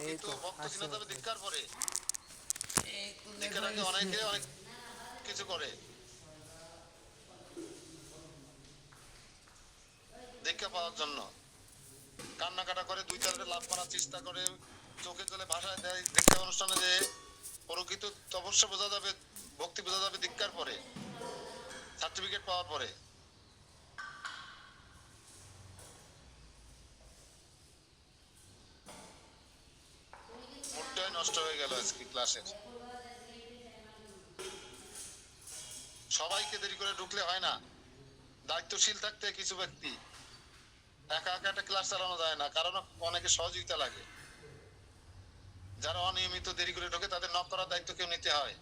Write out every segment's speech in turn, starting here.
প্রকৃত ভক্ত কিনা তবে ধিক্কার পরে, ধিক্কার আগে অনেকে অনেক কিছু করে, দীক্ষা পাওয়ার জন্য কান্নাকাটা করে, দুই চারটে লাভ করার চেষ্টা করে, চোখে জলে ভাষায় দেয়। দীক্ষা অনুষ্ঠানে যে প্রকৃত তপস্যা বোঝা যাবে, ভক্তি বোঝা যাবে দীক্ষার পরে, সার্টিফিকেট পাওয়ার পরে। মুডটাই নষ্ট হয়ে গেল আজকে ক্লাসের। সবাইকে দেরি করে ঢুকলে হয় না, দায়িত্বশীল থাকতে কিছু ব্যক্তি, একা একা একটা ক্লাস চালানো যায় না, কারণ অনেকে সহযোগিতা লাগে। যারা অনিয়মিত দেরি করে ঢোকে তাদের নক করার দায়িত্ব কেউ নিতে হয়,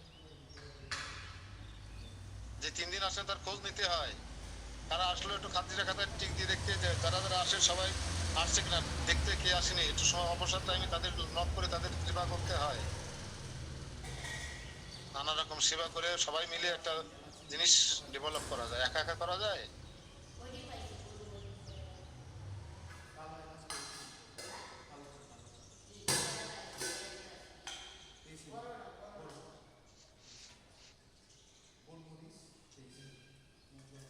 যে 3 দিন আসেন তার খোঁজ নিতে হয়, তারা আসলে একটু খাতিরে খাতায় টিক দিয়ে দেখতে, যারা যারা আসে সবাই আসছে কিনা দেখতে, কে আসেনি একটু অবসর টাইমে তাদের নক করে তাদের সেবা করতে হয়। নানা রকম সেবা করে সবাই মিলে একটা জিনিস ডেভেলপ করা যায়, একা একা করা যায়।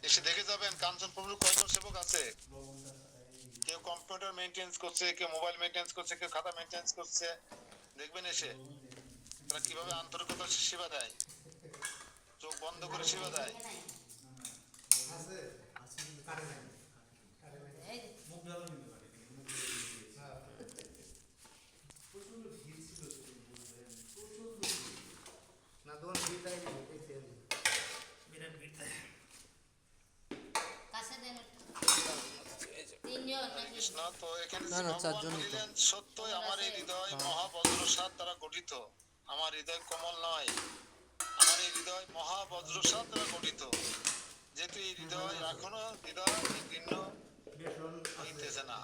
এসে দেখে যাবেন কাঞ্চনপুরের কয়জন সেবক আছে, কেউ কম্পিউটার মেইনটেনেন্স করছে, কেউ মোবাইল মেইনটেনেন্স করছে, কেউ খাতা মেইনটেনেন্স করছে। দেখবেন এসে তারা কিভাবে আন্তরিকতার সেবা দেয়, চোখ বন্ধ করে সেবা দেয়। কৃষ্ণ তো এখানে ভগবান বলিলেন, সত্যই আমার এই হৃদয় মহাবজ্রসাত দ্বারা গঠিত। আমার হৃদয় কোমল নয়, আমার এই হৃদয় মহাবজ্রসাত দ্বারা গঠিত। যেহেতু এই হৃদয় এখনো হৃদয় ভিন্ন হইতেছে না।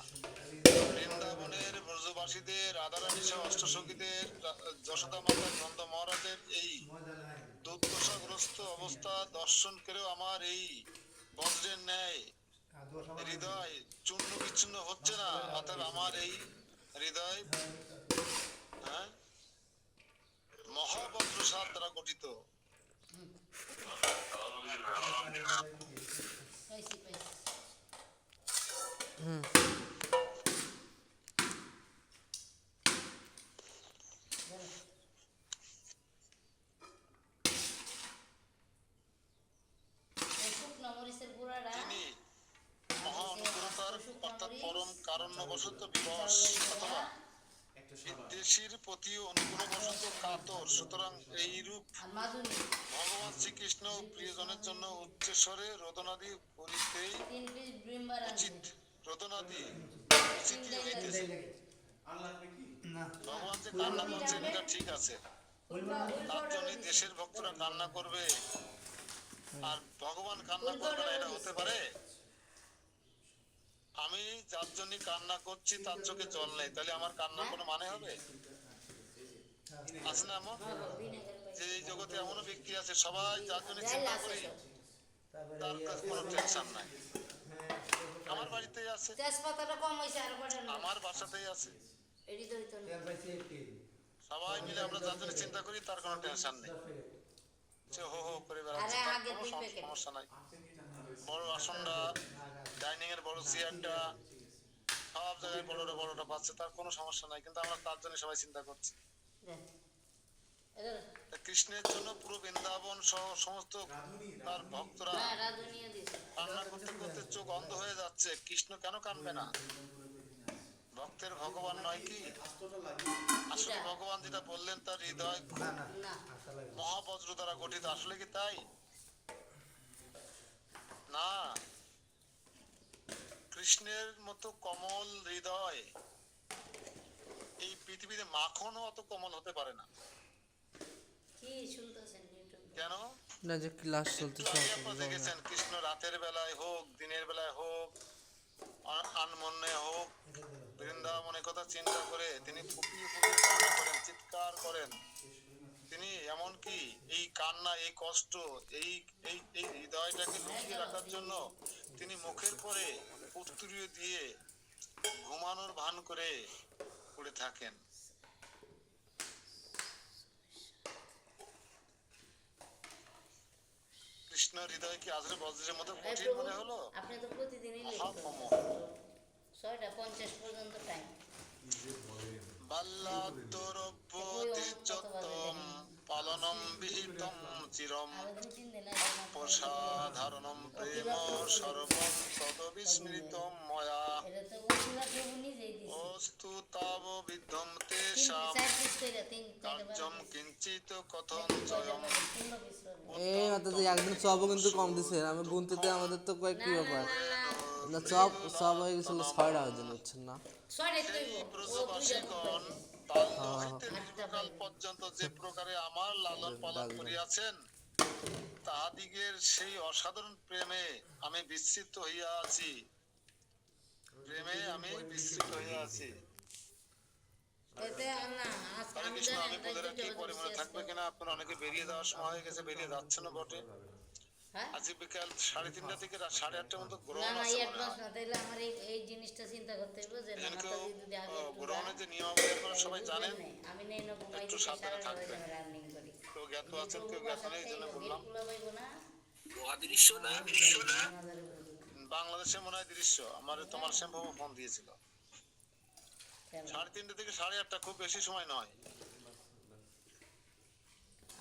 বৃন্দাবনের ব্রজবাসীদের, রাধারানী সহ অষ্টসখীদের, যশোদা মাতা, নন্দ মহারাজের এই দুর্দশাগ্রস্ত অবস্থা দর্শন করেও আমার এই বজ্রের ন্যায় হৃদয় চূর্ণ বিচ্ছিন্ন হচ্ছে না। অর্থাৎ আমার এই হৃদয় মহাবজ্রসাত দ্বারা গঠিত। তিনি মহা অনুগ্রতার অর্থাৎ পরম কারণ্যবশত বিবশ অথবা বিদ্বেষীর প্রতিও অনুগ্রহবশত কাতর। সুতরাং এইরূপ ভগবান শ্রীকৃষ্ণ প্রিয়জনের জন্য উচ্চস্বরে রোদনাদি করিতেই উচিত, রোদনাদি উচিতই হইতেছে। ভগবান যে কান্না করছেন এটা ঠিক আছে, তার জন্য দেশের ভক্তরা কান্না করবে আর ভগবান কান্না করবে না, এটা হতে পারে? আমি যার জন্য কান্না করছি তার চোখে জল নেই, তাহলে আমার কান্নার কোনো মানে হবে? আছে না এমন যে এই জগতে এমনও ব্যক্তি আছে, সবাই যার জন্য চিন্তা করি তার কাছে কোনো টেনশন নাই। আমার বাড়িতেই আছে, আমার বাসাতেই আছে, সবাই মিলে আমরা যার জন্য চিন্তা করি তার কোনো টেনশন নেই, সে হো হো করে বেড়াচ্ছে, তার কোনো সমস্যা নাই। বড় আসনটা, ডাইনিং এর বড় চেয়ারটা, সব জায়গায় বড়টা বড়টা পাচ্ছে, তার কোনো সমস্যা নাই, কিন্তু আমরা তার জন্য সবাই চিন্তা করছি। কৃষ্ণের জন্য পুরো বৃন্দাবন সহ সমস্ত তার ভক্তরা কান্না করতে করতে চোখ অন্ধ হয়ে যাচ্ছে। কৃষ্ণ কেন কাঁদবে না? ভক্তের ভগবান নয় কি? আসলে ভগবান যেটা বললেন তার হৃদয় মহাবজ্র দ্বারা গঠিত, আসলে কি তাই? না, কৃষ্ণের মতো কমল হৃদয় এই পৃথিবীতে মাখনও অত কমল হতে পারে না। কেন? না যে ক্লাস চলতেছে আপনারা দেখেছেন কৃষ্ণ রাতের বেলায় হোক দিনের বেলায় হোক আনমনে হোক বৃন্দাবনের কথা চিন্তা করে তিনি ফুপিয়ে ফুপিয়ে কান্না করেন, চিৎকার করেন। তিনি এমনকি এই কান্না, এই কষ্ট, এই এই এই হৃদয়টাকে লুকিয়ে রাখার জন্য তিনি মুখের পরে উত্তরীয় দিয়ে ঘুমানোর ভান করে পড়ে থাকেন। কৃষ্ণ হৃদয় কি আজরে বজ্রের মতো এই কঠিন প্রভু, মনে হলো? আপনি তো প্রতিদিনই লেট মহাকম করেন 6:50 পর্যন্ত টাইম। বাল্লাদ্দরব্যতি কত বাজে যত্তম দেখেন? পালনম বিহিতম চিরম আরো 2-3 দিন আগে না প্রসাধারণম প্রেম সর্বম তদবিস্মৃতম ময়া এটা তো ওসিলা প্রভু নিজেই দিছে। অস্তু তাব বিদ্ধম 3 তেষাম 4 পিস কইরা 3 কার্যম কিঞ্চিত কথন কয়টা জয়ম বাজে? 15 পিস হবে। এই মাতাজি একদিন চপও কিন্তু কম দিছে, আমি গুনতে দিয়ে আমাদের তো কয়েক কি ব্যাপার না, চপ চপ হয়ে গেছিল 6টা ওই জন্য, বুঝছেন না? 6টাই সেই কইবো। ও 2টা ব্রজবাসীগণ পাইছে। বাল্য হইতে দীর্ঘকাল পর্যন্ত যে প্রকারে আমার লালন পালন করিয়াছেন, তাহাদিগের সেই অসাধারণ প্রেমে আমি বিস্মৃত হইয়া আছি। প্রেমে আমি বিস্মৃত হইয়া আছি। এতে না আজ হরে আমি কৃষ্ণ, আমি জানি বলে রাখি, পরে মনে থাকবে কিনা, আপনারা অনেকে বেরিয়ে যাওয়ার সময় হয়ে গেছে, বেরিয়ে যাচ্ছেন না বটে। হ্যাঁ আজকে বিকাল 3:30 থেকে 8:30টার মধ্যে না গ্রহণ না আছে মনে অ্যাডভান্স হয়। না, তাইলে আমার এই জিনিসটা চিন্তা করতে হবে যে না এখানকে মাতাজি যদি আগে একটু গ্রহণের যে যায়, নিয়মাবলী আপনারা সবাই জানেন, আমি নেই না ঘুমাই একটু দিতে সাবধানে সারা রাত থাকবেন। রানিং করি। কেউ জ্ঞাত আছেন, কেউ জ্ঞাত নেই, এই জন্য বললাম। বিলকুল হইব না। বাংলাদেশে মনে হয় দৃশ্য আমার তোমার শ্যাম্পু ফোন দিয়েছিল 3:30 থেকে 8:30, খুব বেশি সময় নয়।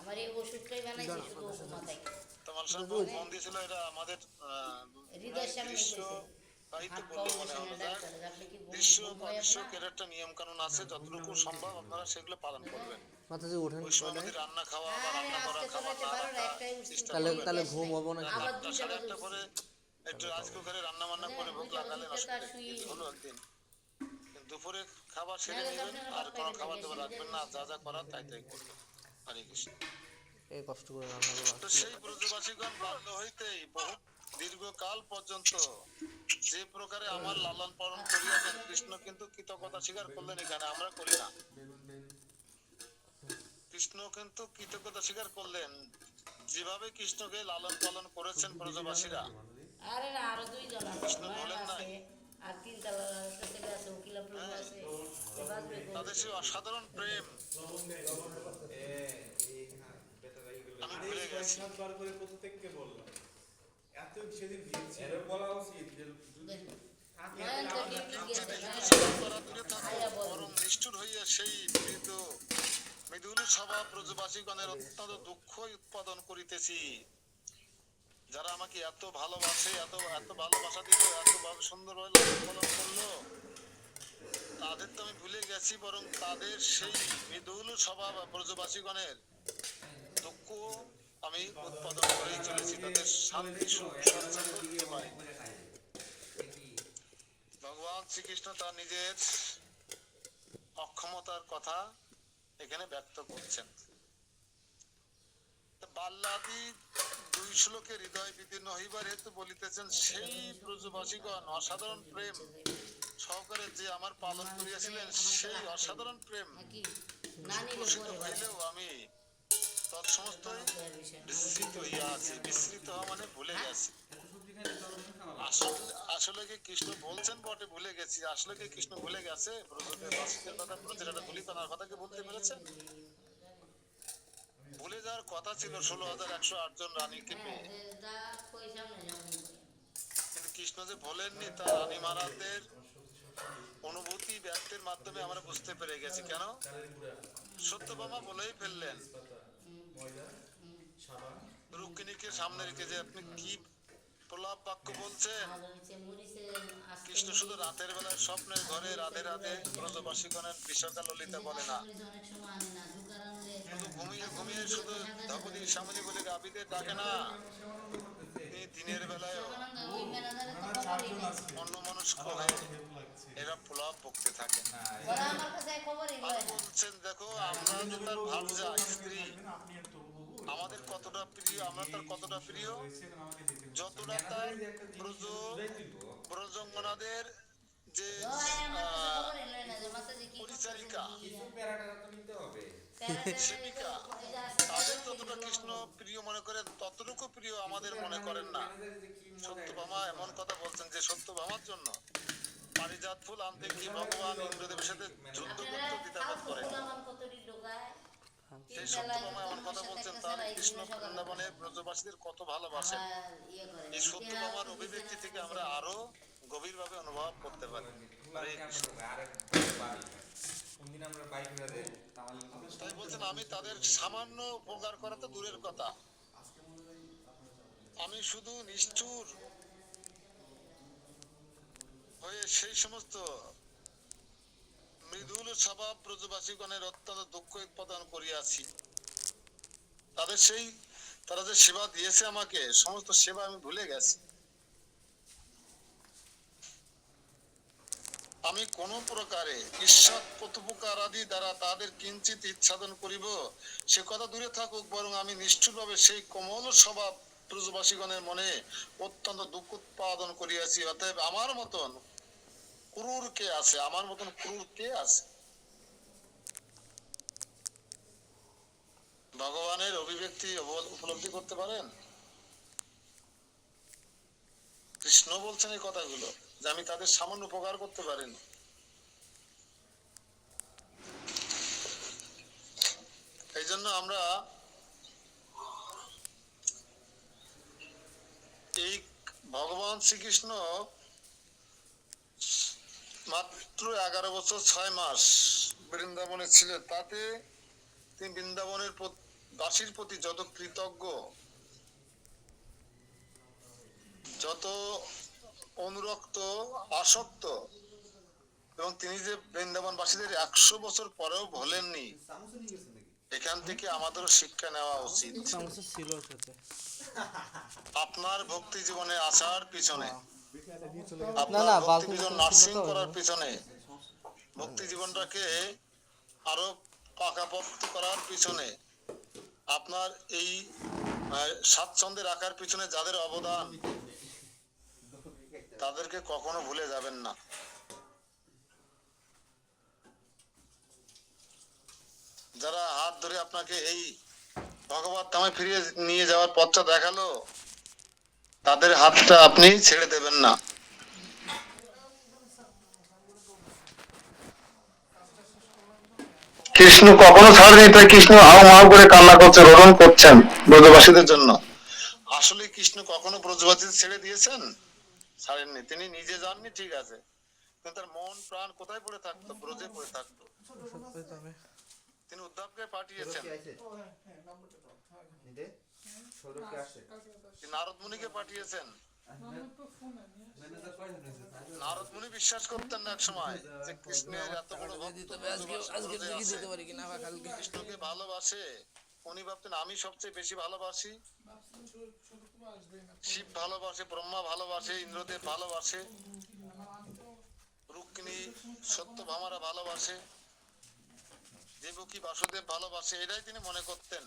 আমার এই ওষুধটাই বানাইছি শুধু মাথায়। তোমার শ্যাম্পু ফোন দিয়েছিল, এটা আমাদের হৃদয়ের সামনে দৃশ্য দিয়েছে। তাই তো হাত বললো মনে হলো। ফাউন্ডেশনের ডাক্তার, আপনি কি দৃশ্য ঘুমায় অদৃশ্যের একটা নিয়ম কানুন আছে, যতটুকু সম্ভব আপনারা সেগুলো পালন করবেন। মাতাজি ওঠেন ওই সময় মধ্যে রান্না খাওয়া বা আরে রান্না করা আজকে খাবার তো না রাতে রাখা 12টা 1টায় চেষ্টা তাহলে করবেন। তাহলে ঘুম হবো নাকি? আবার 8টা 2টা 8:30 পরে একটু রাজ কুকারে রান্না বান্না করে ভোগ লাগালেন, অসুবিধা কি? এই হলো একদিন। কিন্তু দুপুরে খাবার সেরে নেবেন, আর কোনো খাবার দাবার রাখবেন না, যা যা করার তাই তাই করবেন। হরে কৃষ্ণ। এই কষ্ট করে রান্না করা। তো সেই ব্রজবাসীগণ বাল্য হইতেই বহু দীর্ঘকাল পর্যন্ত যে প্রকারে আমার লালন পালন করিয়াছেন, কৃষ্ণ কিন্তু কৃতজ্ঞতা স্বীকার করলেন, এখানে আমরা করি না। কৃষ্ণ কিন্তু কৃতজ্ঞতা স্বীকার করলেন, যেভাবে কৃষ্ণকে লালন পালন করেছেন ব্রজবাসীরা। আরে না আরো 2 জন কৃষ্ণ আছে, বলেন নাই? আর 3 তলা ছেলে আছে, উকিলা প্রভু আছে, এ বাজবে কোন? তাদের সেই অসাধারণ প্রেম আমি ভুলে গেছি। সাতবার করে প্রত্যেককে বললাম, এত সেদিন দিয়েছি এর বলা উচিত যে নয়ন তো ডিউটি গেছে, কিন্তু নয়ন সেবা করা দূরে থাকুক, আয়া বল। বরং নিষ্ঠুর হইয়া সেই মৃদুল স্বভাব ব্রজবাসীগণের অত্যন্ত দুঃখ উৎপাদন করিতেছি। যারা আমাকে এত ভালোবাসে, এত এত ভালোবাসা দিল, এত সুন্দরভাবে লালন পালন করলো, তাদের তো আমি ভুলে গেছি, বরং তাদের সেই মৃদুল স্বভাব ব্রজবাসীগণের দুঃখ আমি উৎপাদন করেই চলেছি, তাদের শান্তি সুখ স্বাচ্ছন্দ্য দিতে পারি। ভগবান শ্রীকৃষ্ণ তার নিজের অক্ষমতার কথা এখানে ব্যক্ত করছেন। বাল্যাদি 2 শ্লোকে হৃদয় বিদীর্ণ হইবার হেতু বলিতেছেন, সেই ব্রজবাসীগণ অসাধারণ প্রেম সহকারে যে আমার পালন করিয়াছিলেন, সেই অসাধারণ প্রেম নাকি না নিলে প্রসিদ্ধ পরে হইলেও আমি তৎসমস্তই বিস্মৃত হইয়া আছি। বিস্মৃত হওয়া মানে ভুলে গেছি। আসলে কি কৃষ্ণ বলছেন বটে, ভুলে গেছি। আসলে কি কৃষ্ণ ভুলে গেছে ব্রজবাসীদের কথা, ব্রজের ধুলিকণার কথা কি বলতে পেরেছেন? ভুলে যাওয়ার কথা ছিল 16,108 জন রানীকে পেয়ে, দা কই সামনে যাবেন? কিন্তু কৃষ্ণ যে বলেননি, তা রানী মহারাজদের অনুভূতি ব্যক্তের মাধ্যমে আমরা বুঝতে পেরে গেছি। কেন? সত্যভামা বলেই ফেললেন রুক্মিণীকে সামনে রেখে যে আপনি কি প্রলাপ বাক্য বলছেন। আর হচ্ছে মরিচে আস্তে কৃষ্ণ শুধু রাতের বেলায় স্বপ্নের ঘরে রাধে রাধে ব্রজবাসীগণের বিশাখা ললিতা বলে না, মরিচ অনেক সময় আনে না, দোকান আনলে শুধু ঘুমিয়ে ঘুমিয়ে শুধু ধবদি সামনে বলে রাবিদের ডাকে না, তিনি দিনের বেলায়ও ওই ম্যানেজারের তো খবরই নেই। অন্য মনস্ক হয়ে এরা প্রলাপ বকতে থাকে। ওরা আমার কাছে খবরই আর লয় না। বলছেন, দেখো আমরা যে তার ভাবজা স্ত্রী, আমাদের কতটা প্রিয়, আমরা তার কতটা প্রিয়, যতটা তার ব্রজঙ্গনাদের যে আমার কাছে খবরই লয় না যে মাতাজি কি পরিচারিকা, প্যারাটা তো নিতে হবে। সেবিকা, তাদের যতটা কৃষ্ণ প্রিয় মনে করেন, ততটুকু প্রিয় আমাদের মনে করেন না। সত্যভামা এমন কথা বলছেন যে সত্যভামার জন্য পারিজাত ফুল আনতে কি ভগবান ইন্দ্রদেবের সাথে যুদ্ধ করতে দ্বিধাবোধ করেন। কতটি ঢোকায় সেই সত্যভামা এমন কথা বলছেন, তাহলে কৃষ্ণ বৃন্দাবনে ব্রজবাসীদের কত ভালোবাসেন। আর ইয়ে করে এই সত্যভামার অভিব্যক্তি থেকে আমরা আরো গভীরভাবে অনুভব করতে পারি। হরে কৃষ্ণ। কোনদিন আমরা বাইক রে তাহলে তাই বলছেন আমি তাদের সামান্য উপকার করা তো দূরের কথা, আমি শুধু নিষ্ঠুর হয়ে সেই সমস্ত মৃদুল স্বভাব ব্রজবাসীগণের অত্যন্ত দুঃখ উৎপাদন করিয়াছি। তারা যে সেবা দিয়েছে আমাকে, সমস্ত সেবা আমি ভুলে গেছি। আমি কোন প্রকারে ঈশ্বর প্রত্যুপকার আদি দ্বারা তাদের কিঞ্চিত ইচ্ছাদন করিব সে কথা দূরে থাকুক, বরং আমি নিষ্ঠুরভাবে সেই কোমল স্বভাব ব্রজবাসীগণের মনে অত্যন্ত দুঃখ উৎপাদন করিয়াছি। অতএব আমার মতন ক্রূর কে আছে, আমার মতন ক্রূর কে আছে? ভগবানের অভিব্যক্তি উপলব্ধি করতে পারেন? কৃষ্ণ বলছেন এই কথাগুলো যে আমি তাদের সামান্য উপকার করতে পারিনি। এই জন্য আমরা এই ভগবান শ্রীকৃষ্ণ মাত্র 11 বছর 6 মাস বৃন্দাবনে ছিলেন, তাতে তিনি বৃন্দাবনের বাসীর প্রতি যত কৃতজ্ঞ, যত অনুরক্ত, আসক্ত, এবং তিনি যে বৃন্দাবনবাসীদের 100 বছর পরেও ভোলেননি, এখান থেকে আমাদেরও শিক্ষা নেওয়া উচিত। আপনার ভক্তি জীবনে আসার পিছনে, আপনার ভক্তি জীবন নার্সিং করার পিছনে, ভক্তি জীবনটাকে আরো পাকাপোক্ত করার পিছনে, আপনার এই স্বাচ্ছন্দ্যে রাখার পিছনে যাদের অবদান, তাদেরকে কখনো ভুলে যাবেন না। যারা হাত ধরে আপনাকে এই ভগবত ধামে ফিরিয়ে নিয়ে যাওয়ার পথটা দেখালো, তাদের হাতটা আপনি ছেড়ে দেবেন না। কৃষ্ণ কখনো ছাড়েনি, তাই কৃষ্ণ হাও মাও করে কান্না করছে, রোদন করছেন ব্রজবাসীদের জন্য। আসলে কৃষ্ণ কখনো ব্রজবাসীদের ছেড়ে দিয়েছেন? ছাড়েননি। তিনি নিজে যাননি, ঠিক আছে, কিন্তু তার মন প্রাণ কোথায় পড়ে থাকতো? ব্রজে পড়ে থাকতো। তিনি উদ্ধবকে পাঠিয়েছেন, নারদ মুনিকে পাঠিয়েছেন। নারদ মুনি বিশ্বাস করতেন না এক সময় যে কৃষ্ণের এত বড় ভক্ত কৃষ্ণকে ভালোবাসে। উনি ভাবতেন আমি সবচেয়ে বেশি ভালোবাসি, শিব ভালোবাসে, ব্রহ্মা ভালোবাসে, ইন্দ্রদেব ভালোবাসে, রুক্মিণী সত্যভামারা ভালোবাসে, দেবকী বাসুদেব ভালোবাসে, এটাই তিনি মনে করতেন।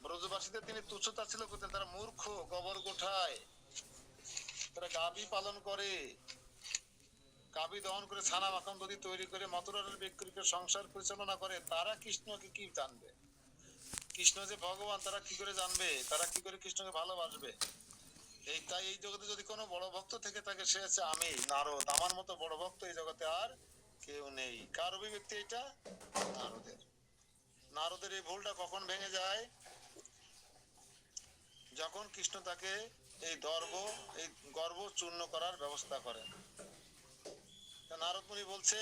ব্রজবাসীদের তিনি তুচ্ছতা ছিল করতেন, তারা মূর্খ, গোবর গোঠায়, তারা গাভী পালন করে, গাভী দহন করে ছানা মাখন দধি তৈরি করে মথুরার বিক্রি করে সংসার পরিচালনা করে। তারা কৃষ্ণকে কি জানবে? কৃষ্ণ যে ভগবান তারা কি করে জানবে? তারা কি করে কৃষ্ণকে ভালোবাসবে? তাই এই জগতে যদি কোনো বড় ভক্ত থেকে থাকে, সে আছে আমি, নারদ। আমার মতো বড় ভক্ত এই জগতে আর কেউ নেই। কার অভিব্যক্তি এটা? নারদের। নারদের এই ভুলটা কখন ভেঙে যায়? যখন কৃষ্ণ তাকে এই গর্ব চূর্ণ করার ব্যবস্থা করেন। নারদ মুনি বলছে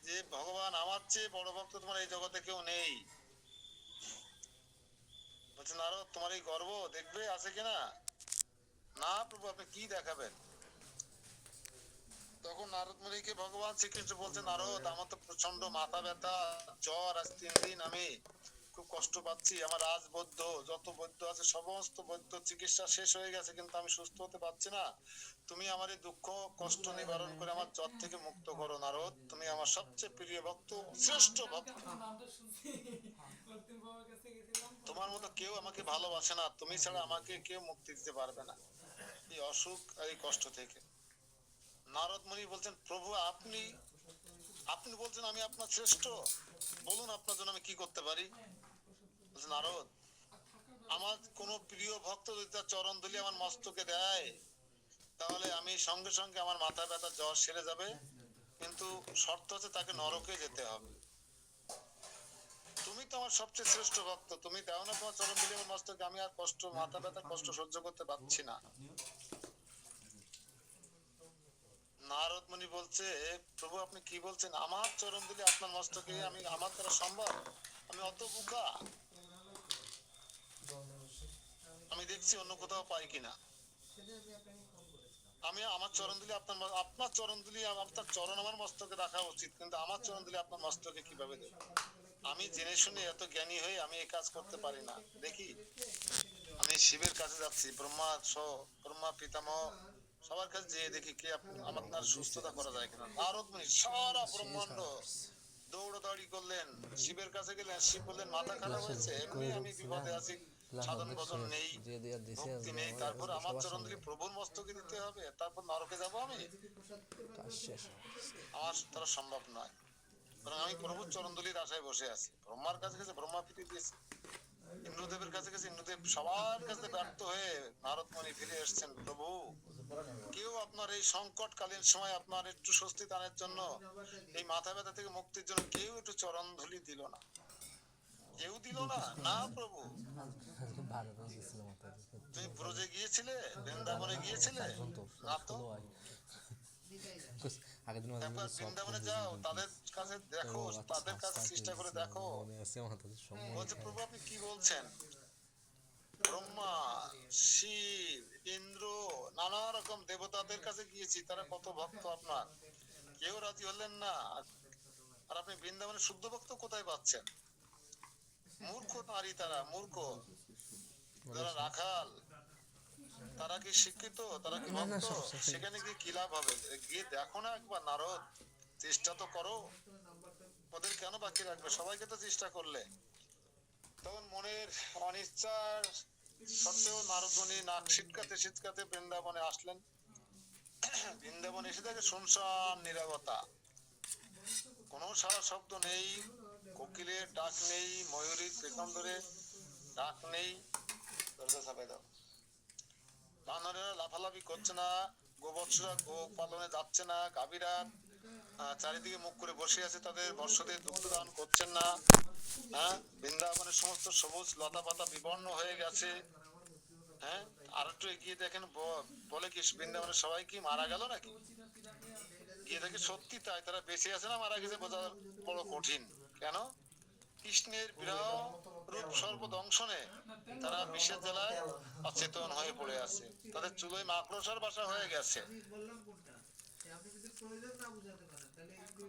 যে ভগবান আমার চেয়ে বড় ভক্ত তোমার এই জগতে কেউ নেই। বলছে নারদ তোমার এই গর্ব দেখবে আছে কিনা? না প্রভু, আপনি কি দেখাবেন? তখন নারদ মুনিকে ভগবান শ্রীকৃষ্ণ বলছে, নারদ আমার তো প্রচন্ড মাথা ব্যথা, জ্বর, আজ 3 দিন আমি খুব কষ্ট পাচ্ছি। আমার রাজবৈদ্য যত বৈদ্য আছে সমস্ত বৈদ্য চিকিৎসা শেষ হয়ে গেছে, কিন্তু আমি সুস্থ হতে পারছি না। তুমি আমার এই দুঃখ কষ্ট নিবারণ করে আমার জ্বর থেকে মুক্ত করো নারদ। তুমি আমার সবচেয়ে প্রিয় ভক্ত, শ্রেষ্ঠ ভক্ত। তোমার মতো কেউ আমাকে ভালোবাসে না, তুমি ছাড়া আমাকে কেউ মুক্তি দিতে পারবে না এই অসুখ আর এই কষ্ট থেকে। নারদ মুনি বলছেন, প্রভু আপনি বলছেন আমি আপনার শ্রেষ্ঠ, বলুন আপনার জন্য আমি কি করতে পারি? বলছেন নারদ, আমার কোন প্রিয় ভক্ত যদি তার চরণ ধুলি আমার মস্তকে দেয়, তাহলে আমি সঙ্গে সঙ্গে আমার মাথা ব্যথা জ্বর সেরে যাবে, কিন্তু শর্ত হচ্ছে তাকে নরকে যেতে হবে। তুমি তো আমার সবচেয়ে শ্রেষ্ঠ ভক্ত, তুমি দাও না তোমার চরণ ধুলি আমার মস্তকে, আমি আর কষ্ট, মাথা ব্যথা কষ্ট সহ্য করতে পারছি না। নারদ মুনি বলছে, প্রভু আপনি কি বলছেন, আমার চরণ ধুলি আপনার মস্তকে আমি, আমার দ্বারা সম্ভব? আমি অত বোকা? আমি দেখছি অন্য কোথাও পাই কিনা। আমি আমার চরণ দিলে আপনার চরণ দিলে আপনার চরণ আমার মস্তকে রাখা উচিত, কিন্তু আমার চরণ দিলে আপনার মস্তকে কিভাবে দেব? আমি জেনে শুনে এত জ্ঞানী হয়ে আমি এই কাজ করতে পারি না। দেখি আমি শিবের কাছে যাচ্ছি, ব্রহ্মা পিতামহ সবার কাছে যেয়ে দেখি কে আপনার সুস্থতা করা যায় কিনা। নারদ মুনি সারা ব্রহ্মাণ্ড দৌড়াদৌড়ি করলেন, শিবের কাছে গেলেন। শিব বললেন মাথা খারাপ হয়েছে, এমনি আমি বিপদে আছি, সাধন ভজন নেই, ভক্তি নেই, তারপর আমার চরণ ধুলি প্রভুর মস্তকে দিতে হবে, তারপর নরকে যাব আমি? আমার দ্বারা সম্ভব নয়। কারণ আমি প্রভুর চরণ ধুলির আশায় বসে আছি। ব্রহ্মার কাছে গেছে, ব্রহ্মা ফিরে দিয়েছে। ইন্দ্রদেবের কাছে গেছে, ইন্দ্রদেব সবার কাছে ব্যর্থ হয়ে নারদ মুনি ফিরে এসেছেন। প্রভু কেউ আপনার এই সংকটকালীন সময় আপনার একটু স্বস্তি দানের জন্য, এই মাথা ব্যথা থেকে মুক্তির জন্য কেউ একটু চরণ ধুলি দিল না? কেউ দিল না? না প্রভু। তুমি ব্রজে গিয়েছিলে, বৃন্দাবনে গিয়েছিলে না তো? একবার বৃন্দাবনে যাও, তাদের কাছে দেখো, তাদের কাছে চেষ্টা করে দেখো। বলছে প্রভু আপনি কি বলছেন? ব্রহ্মা, শিব, ইন্দ্র, নানা রকম দেবতাদের কাছে গিয়েছি, তারা কত ভক্ত আপনার, কেউ রাজি হলেন না। আর আপনি বৃন্দাবনে শুদ্ধ ভক্ত কোথায় পাচ্ছেন? মূর্খ নারী, তারা মূর্খ, যারা রাখাল, তারা কি শিক্ষিত, তারা কি ভক্ত? সেখানে গিয়ে কি লাভ হবে? গিয়ে দেখো না একবার নারদ, চেষ্টা তো করো। ওদের কেন বাকি রাখবে, সবাইকে তো চেষ্টা করলে। তখন মনের অনিচ্ছার সত্ত্বেও নারদ মুনি নাক সিটকাতে বৃন্দাবনে আসলেন। বৃন্দাবনে এসে দেখে শুনশান নীরবতা, কোনো সারা শব্দ নেই, কোকিলের ডাক নেই, ময়ূরীর পেখম ধরে ডাক নেই। দরজা চাপাই দাও। বানরেরা লাফালাফি করছে না, গোবৎসরা গো পালনে যাচ্ছে না, গাভীরা চারিদিকে মুখ করে বসে আছে, তাদের বর্ষদের দুগ্ধ দান করছেন না। হ্যাঁ, বৃন্দাবনের সমস্ত সবুজ লতা পাতা বিবর্ণ হয়ে গেছে। হ্যাঁ, আর একটু এগিয়ে দেখেন, বলে কি বৃন্দাবনের সবাই কি মারা গেল নাকি? গিয়ে দেখে সত্যি তাই, তারা বেঁচে আছে না মারা গেছে বোঝা বড় কঠিন। কেন? কৃষ্ণের বিরহ রূপ সর্বদংশনে তারা বিষের জ্বালায় অচেতন হয়ে পড়ে আছে, তাদের চুলোয় মাকড়সার বাসা হয়ে গেছে।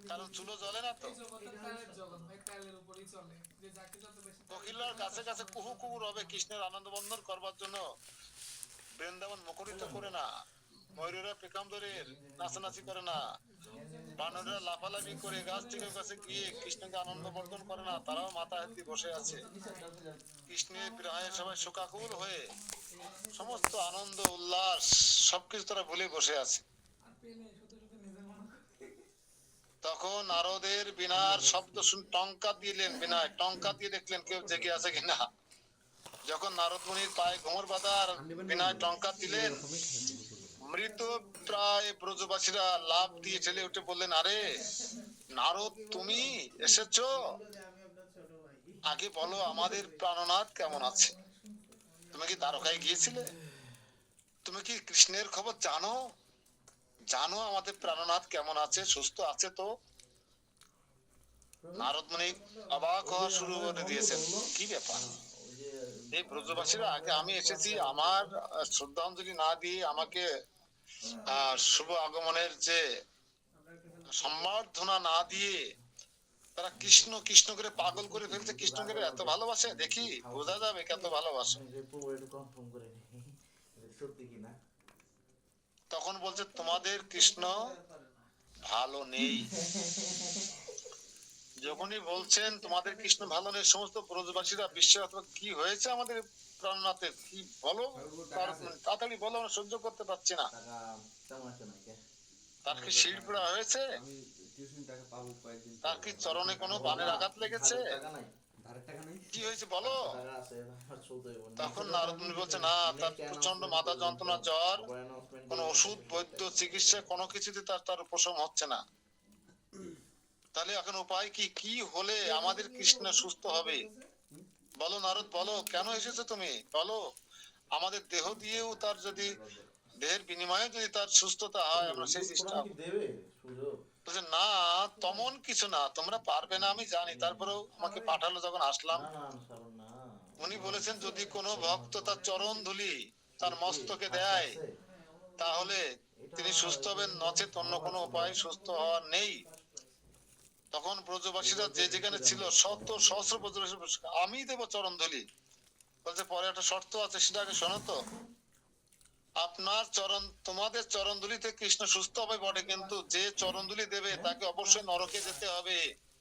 কারণ চুলো জ্বলে না তো। কোকিলার কাছে কাছে কুহু কুহু রবে কৃষ্ণের আনন্দ বন্ধন করবার জন্য বৃন্দাবন মুখরিত করে না। ময়ূরেরা পেখম ধরে নাচানাচি করে না, বানরেরা লাফালাফি করে গাছ থেকে কাছে গিয়ে কৃষ্ণকে আনন্দ বর্ধন করে না, তারাও মাথা হাতি বসে আছে। কৃষ্ণের বিরহে সবাই শোকাকুল হয়ে সমস্ত আনন্দ উল্লাস সবকিছু তারা ভুলে বসে আছে। তখন নারদের বিনার শব্দ টঙ্কা দিলেন, বিনায় টঙ্কা দিয়ে দেখলেন কেউ জেগে আছে কিনা। যখন নারদ মুনির পায়ে ঘুমর বাঁধা আর বিনায় টঙ্কা দিলেন, মৃত প্রায় ব্রজবাসীরা লাফ দিয়ে ঠেলে উঠে বললেন, আরে নারদ তুমি এসেছো, আগে বলো আমাদের প্রাণনাথ কেমন আছে? তুমি কি দ্বারকায় গিয়েছিলে? তুমি কি কৃষ্ণের খবর জানো? জানো আমাদের প্রাণনাথ কেমন আছে, সুস্থ আছে তো? নারদ মুনি অবাক হওয়া শুরু করে দিয়েছেন, কি ব্যাপার? এই ব্রজবাসীরা আগে আমি এসেছি, আমার শ্রদ্ধাঞ্জলি না দিয়ে, আমাকে শুভ আগমনের যে সম্বর্ধনা না দিয়ে তারা কৃষ্ণ কৃষ্ণ করে পাগল করে ফেলছে। কৃষ্ণকে এত ভালোবাসে, দেখি বোঝা যাবে কত ভালোবাসে। তখন বলছে তোমাদের কৃষ্ণ ভালো নেই। যখনই বলছেন তোমাদের কৃষ্ণ ভালো নেই, সমস্ত ব্রজবাসীরা বিশ্বাস, কি হয়েছে আমাদের প্রাণনাথের, কি বলো তাড়াতাড়ি বলো, আমরা সহ্য করতে পারছি না। তার কি শির পোড়া হয়েছে? তার কি চরণে কোনো বানের আঘাত লেগেছে? কি হয়েছে বলো? তখন নারদ মুনি বলছে, না, তার প্রচন্ড মাথা যন্ত্রণা, জ্বর, কোন ওষুধ বৈদ্য চিকিৎসা কোনো কিছুতে তার উপশম হচ্ছে না। তাহলে এখন উপায় কি? কি হলে আমাদের কৃষ্ণ সুস্থ হবে? বলো নারদ, বলো কেন এসেছো তুমি, বলো। আমাদের দেহ দিয়েও তার যদি, দেহের বিনিময়ে যদি তার সুস্থতা হয়, আমরা সেই চেষ্টা কি দেবে সুযোগ? বলছে না, তেমন কিছু না, তোমরা পারবে না আমি জানি, তারপরেও আমাকে পাঠালো যখন আসলাম। না না সারণ না। উনি বলেছেন যদি কোনো ভক্ত তার চরণ ধুলি তার মস্তকে দেয় তাহলে তিনি সুস্থ হবেন, নচেত অন্য কোনো উপায় সুস্থ হওয়ার নেই। তখন ব্রজবাসীরা যে যেখানে ছিল শত সহস্র ব্রজবাসী আমি দেব চরণ ধুলি। বলছে পরে একটা শর্ত আছে, সেটা আগে শোনো তো। আপনার চরণ, তোমাদের চরণ ধুলিতে কৃষ্ণ সুস্থ হবে বটে, কিন্তু যে চরণ ধুলি দেবে তাকে অবশ্যই নরকে যেতে হবে।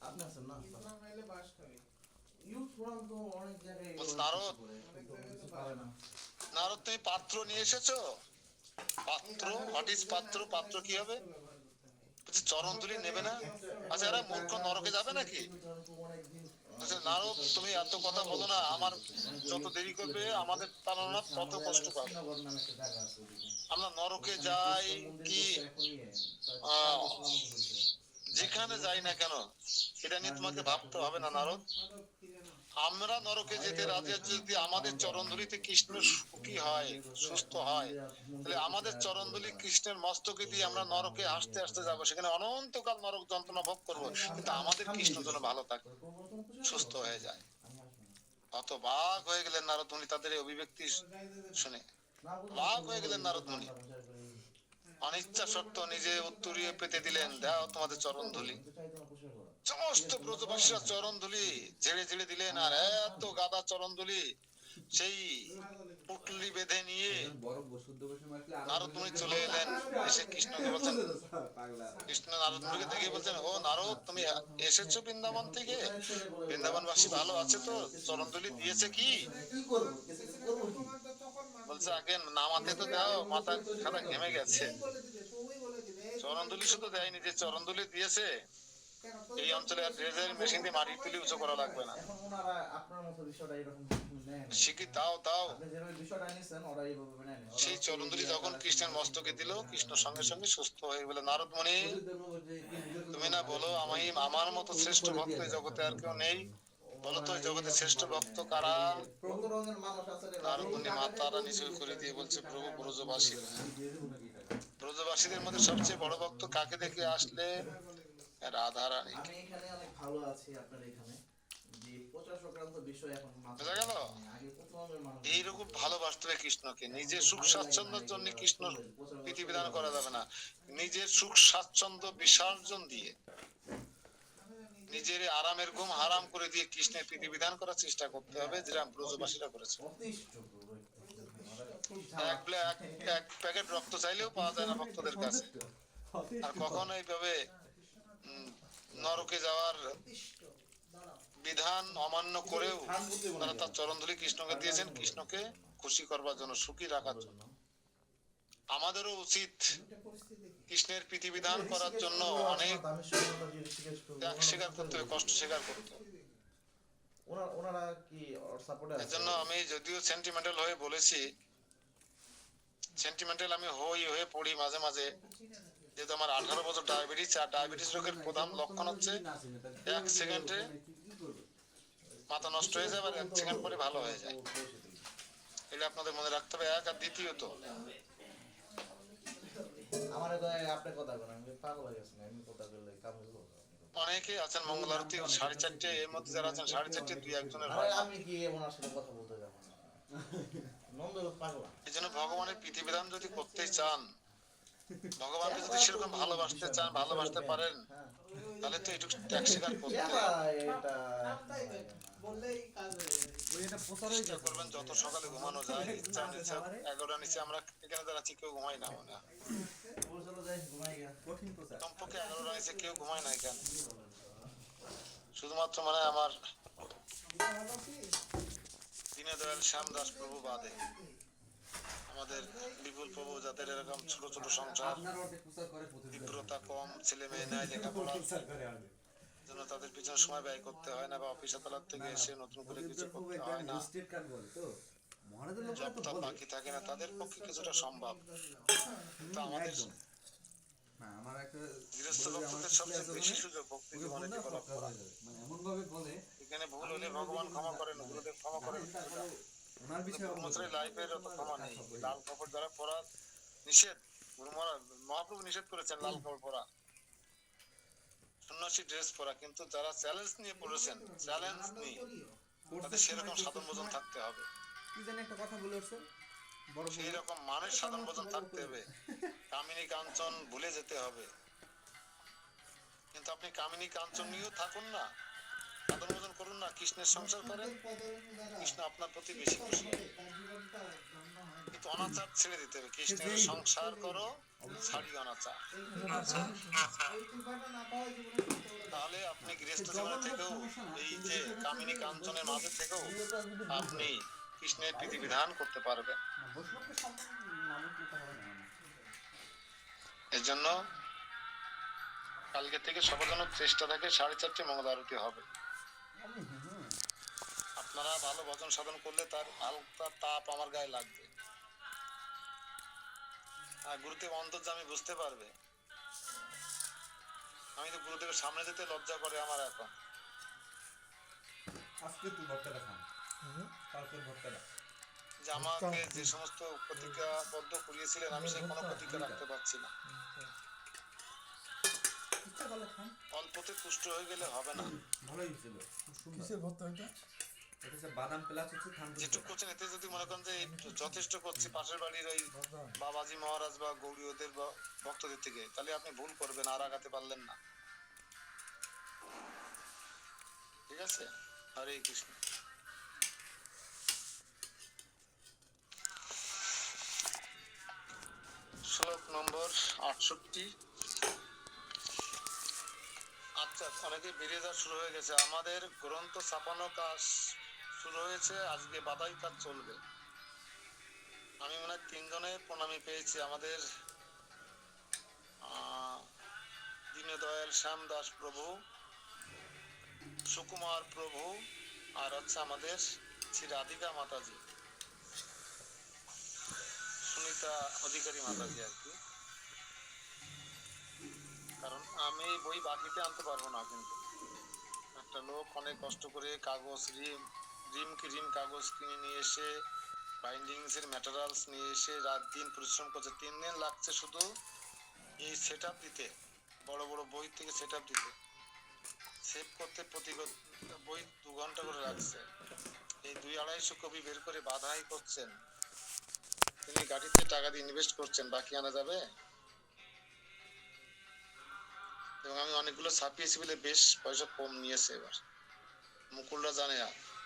আপনি আছেন না? ইউথ ফোরাম তো অনেক জায়গায় বলছে, নারদ, পারে না। নারদ তুমি পাত্র নিয়ে এসেছো? পাত্র, হোয়াট ইজ পাত্র? পাত্র কি হবে? বলছে চরণ ধুলি নেবে না? আচ্ছা এরা মূর্খ নরকে যাবে নাকি? বলছে নারদ তুমি এত কথা বলো না, আমার যত দেরি করবে আমাদের তারা তত কষ্ট পাবে। আমরা নরকে যাই কি যেখানে যাই না কেন, এটা নিয়ে তোমাকে ভাবতে হবে না নারদ। আমরা নরকে যেতে রাজি আছি যদি আমাদের চরণধুলিতে কৃষ্ণ সুখী হয়, সুস্থ হয়, তাহলে আমাদের চরণধুলি কৃষ্ণের মস্তকে দিয়ে আমরা নরকে হাসতে হাসতে যাবো, সেখানে অনন্তকাল নরক যন্ত্রণা ভোগ করবো, কিন্তু আমাদের কৃষ্ণ যেন ভালো থাকে, সুস্থ হয়ে যায়। অত বাঘ হয়ে গেলেন নারদ মুনি তাদের এই অভিব্যক্তি শুনে, বাঘ হয়ে গেলেন নারদ মুনি। অনিচ্ছা সত্ত্বেও নিজে উত্তরীয় পেতে দিলেন, দাও তোমাদের চরণ ধুলি। সমস্ত ব্রজবাসীরা চরণ ধুলি ঝেড়ে ঝেড়ে দিলেন, আর এত গাদা চরণ ধুলি সেই পুটলি বেঁধে নিয়ে নারদ মুনি চলে এলেন। এসে কৃষ্ণকে বলছেন, কৃষ্ণ নারদ মুনিকে দেখে বলছেন, ও নারদ তুমি এসেছো বৃন্দাবন থেকে? বৃন্দাবনবাসী ভালো আছে তো? চরণ ধুলি দিয়েছে কি? বলছে আগে নামাতে তো দাও, মাথা খাতা ঘেমে গেছে। চরণধুলি শুধু দেয়নি, যে চরণধুলি দিয়েছে এই অঞ্চলে আর ড্রেজার মেশিন দিয়ে মাটি তুলি উঁচু করা লাগবে না। এখন ওনারা আপনার মতো বিষয়টা এরকম নেয় না। শিখি দাও দাও। আপনি যেভাবে বিষয়টা নিছেন ওরা এইভাবে নেয় না। সেই চরণধুলি যখন কৃষ্ণের মস্তকে দিল, কৃষ্ণ সঙ্গে সঙ্গে সুস্থ হয়ে গেল। নারদ মুনি তুমি না বলো আমি, আমার মতো শ্রেষ্ঠ ভক্ত এই জগতে আর কেউ নেই? বলো তো এই জগতে শ্রেষ্ঠ ভক্ত কারা? কত রঙের মানুষ আছে রে। নারদ মুনি মাথাটা নিচু করে দিয়ে বলছে, প্রভু ব্রজবাসী, ব্রজবাসীদের মধ্যে সবচেয়ে বড় ভক্ত কাকে দেখে আসলে? রাধা রানী। আমি এখানে অনেক ভালো আছি আপনার এখানে, যে প্রচার সংক্রান্ত বিষয় এখন বোঝা গেল? আগে কত রঙের মানুষ এইরকম ভালোবাসতে হবে কৃষ্ণকে। নিজের সুখ স্বাচ্ছন্দ্যের জন্য কৃষ্ণ বিধিবিধান করা যাবে না। নিজের সুখ স্বাচ্ছন্দ্য বিসর্জন দিয়ে, নিজের আরামের ঘুম হারাম করে দিয়ে কৃষ্ণের বিধিবিধান করার চেষ্টা করতে হবে, যেটা ব্রজবাসীরা করেছে। অতিষ্ঠ এক প্যাকেট রক্ত চাইলেও পাওয়া যায় না ভক্তদের কাছে। আর কখনো এইভাবে নরকে যাওয়ার বিধান অমান্য করেও তারা তার চরণধুলি কৃষ্ণকে দিয়েছেন, কৃষ্ণকে খুশি করবার জন্য, সুখী রাখার জন্য। আমাদেরও উচিত কৃষ্ণের বিধিবিধান করার জন্য অনেক ত্যাগ স্বীকার করতে হবে, কষ্ট স্বীকার করতে হবে। ওনারা কি সাপোর্টে আছে? এজন্য আমি যদিও সেন্টিমেন্টাল হয়ে বলেছি, সেন্টিমেন্টাল আমি হয়ে পড়ি মাঝে মাঝে, যেহেতু আমার 18 বছর ডায়াবেটিস, আর ডায়াবেটিস রোগের প্রধান লক্ষণ হচ্ছে 1 সেকেন্ডে মাথা নষ্ট হয়ে যায়, আর 1 সেকেন্ড পরে ভালো হয়ে যায়। এটা আপনাদের মনে রাখতে হবে। এক, আর দ্বিতীয়ত আমার তো আপনি কথা বলেন, আমি পাগল হয়ে গেছি, আমি কথা বললে কাম হইব। অনেকে আছেন মঙ্গল আরতি 4:30, এর মধ্যে যারা আছেন 4:30 দুই একজনের আরে হয়। আমি কি ওনার সাথে কথা বলতে যাব না? নন্দ পাগলা। এই জন্য ভগবানের বিধিবিধান যদি করতে চান, ভগবানকে যদি সেরকম ভালোবাসতে চান, ভালোবাসতে পারেন, তাহলে তো একটু ত্যাগ স্বীকার করতে হবে। এটা চেষ্টা করবেন যত সকালে ঘুমানো যায়। ইচ্ছা নিচে 11টা নিচে আমরা এখানে যারা আছি কেউ ঘুমাই না, মনে হয় কমপক্ষে 11টা নিচে কেউ ঘুমায় না এখানে, শুধুমাত্র মানে আমার দীনদয়াল শ্যামদাস প্রভু বাদে। আমাদের বিপুল প্রভু যাদের এরকম ছোট ছোট সংসার, তীব্রতা কম, ছেলে মেয়ে নেয়, লেখাপড়া জন্য তাদের পিছনে সময় ব্যয় করতে হয় না, বা অফিস আদালত থেকে এসে নতুন করে কিছু করতে হয় না, জবটা বাকি থাকে না, তাদের পক্ষে কিছুটা সম্ভব। কিন্তু আমাদের না আমার একটা গৃহস্থ বলে যে আমার ভক্তদের একটা সবচেয়ে ছেলে আছে বেশি ওখানে, সুযোগ ভক্তি ওকে জীবনে বললে ডেভেলপ সব কাজ করা। হয়ে যাবে, মানে এমন ভাবে বলে এখানে ভুল হলে আমি ভগবান দেখি ক্ষমা না, করেন, মানে গুরুদেব ক্ষমা করেন। জানেন তারপরে ওনার বিষয়ে অবগত গুরুমশাই না। লাইফের অত তোমার ক্ষমা কাজ নেই। সব হয়ে লাল যাবে। কাপড় যারা পরা নিষেধ, গুরু মহাপ্রভু নিষেধ করেছেন লাল কাপড় পরা, সন্ন্যাসী ড্রেস পরা, কিন্তু যারা চ্যালেঞ্জ নিয়ে পড়েছেন, চ্যালেঞ্জ নিয়ে, তাদের সেরকম সাধন ভোজন থাকতে হবে, কি জানি একটা কথা বলে উঠছেন বড় সেই রকম মানুষ সাধন ভোজন থাকতে হবে। কামিনী কাঞ্চন ভুলে যেতে হবে। কিন্তু আপনি কামিনী কাঞ্চন নিয়েও থাকুন না, সাধন ভোজন করুন না, কৃষ্ণের সংসার করেন, কৃষ্ণ আপনার প্রতি বেশি খুশি। কিন্তু অনাচার ছেড়ে দিতে হবে। কৃষ্ণের সংসার করো, ছাড়ি অনাচার। তাহলে আপনি গৃহস্থ জীবনে থেকেও, এই যে কামিনী কাঞ্চনের মাঝে থেকেও আপনি কৃষ্ণের বিধিবিধান করতে পারবেন। বৈষ্ণবকে সম্মান না দিতে হবে না। এর জন্য কালকে থেকে সবার জন্য চেষ্টা থাকে 4:30 মঙ্গল আরতি হবে। আপনারা ভালো ভজন সাধন করলে তার হালকা তাপ আমার গায়ে লাগবে, আর গুরুদেব অন্তর্যামী বুঝতে পারবে। আমি তো গুরুদেবের সামনে যেতে লজ্জা করে আমার এখন। আজকে তুই ভর্তাটা খান, কালকের ভর্তাটা যে আমাকে যে সমস্ত প্রতিজ্ঞাবদ্ধ করিয়েছিলেন, আমি সেই কোনো প্রতিজ্ঞা রাখতে পারছি না। ইচ্ছা করলে খান। অল্পতে তুষ্ট হয়ে গেলে হবে না। ভালোই ছিল, খুব সুন্দর। কিসের ভর্তা এটা? এটা হচ্ছে বাদাম প্লাস হচ্ছে থানকুনি যেটুকু ভর্তা। করছেন এতে যদি মনে করেন যে এই যথেষ্ট করছি পাশের বাড়ির ওই বাবাজি মহারাজ বা গৌরীয়দের বা ভক্তদের থেকে, তাহলে আপনি ভুল করবেন, আর আগাতে পারলেন না। ঠিক আছে? হরে কৃষ্ণ। শ্লোক নম্বর 68। আচ্ছা, অনেকে বেরিয়ে যাওয়া শুরু হয়ে গেছে। আমাদের গ্রন্থ ছাপানো কাজ শুরু হয়েছে, আজকে বাদাই কাজ চলবে। আমি মনে হয় 3 জনের প্রণামী পেয়েছি। আমাদের দীনদয়াল শ্যাম দাস প্রভু, সুকুমার প্রভু, আর হচ্ছে আমাদের শ্রী রাধিকা মাতাজি, সুনিতা অধিকারী মাতাজি আর কি। কারণ আমি বই বাকিতে আনতে পারবো না, কিন্তু একটা লোক অনেক কষ্ট করে কাগজ রিম কাগজ কিনে নিয়ে এসে, বাইন্ডিংস এর ম্যাটেরিয়ালস নিয়ে এসে রাত দিন পরিশ্রম করছে। 3 দিন লাগছে শুধু এই সেট আপ দিতে, বড় বড় বই থেকে সেট আপ দিতে, সেভ করতে। প্রতি বই 2 ঘন্টা করে রাখছে। এই 2-250 কপি বের করে বাধাই করছেন। তিনি গাড়িতে টাকা দিয়ে ইনভেস্ট করছেন, বাকি আনা যাবে। এবং আমি অনেকগুলো ছাপিয়েছি বলে বেশ পয়সা কম নিয়েছে। এবার মুকুলরা জানে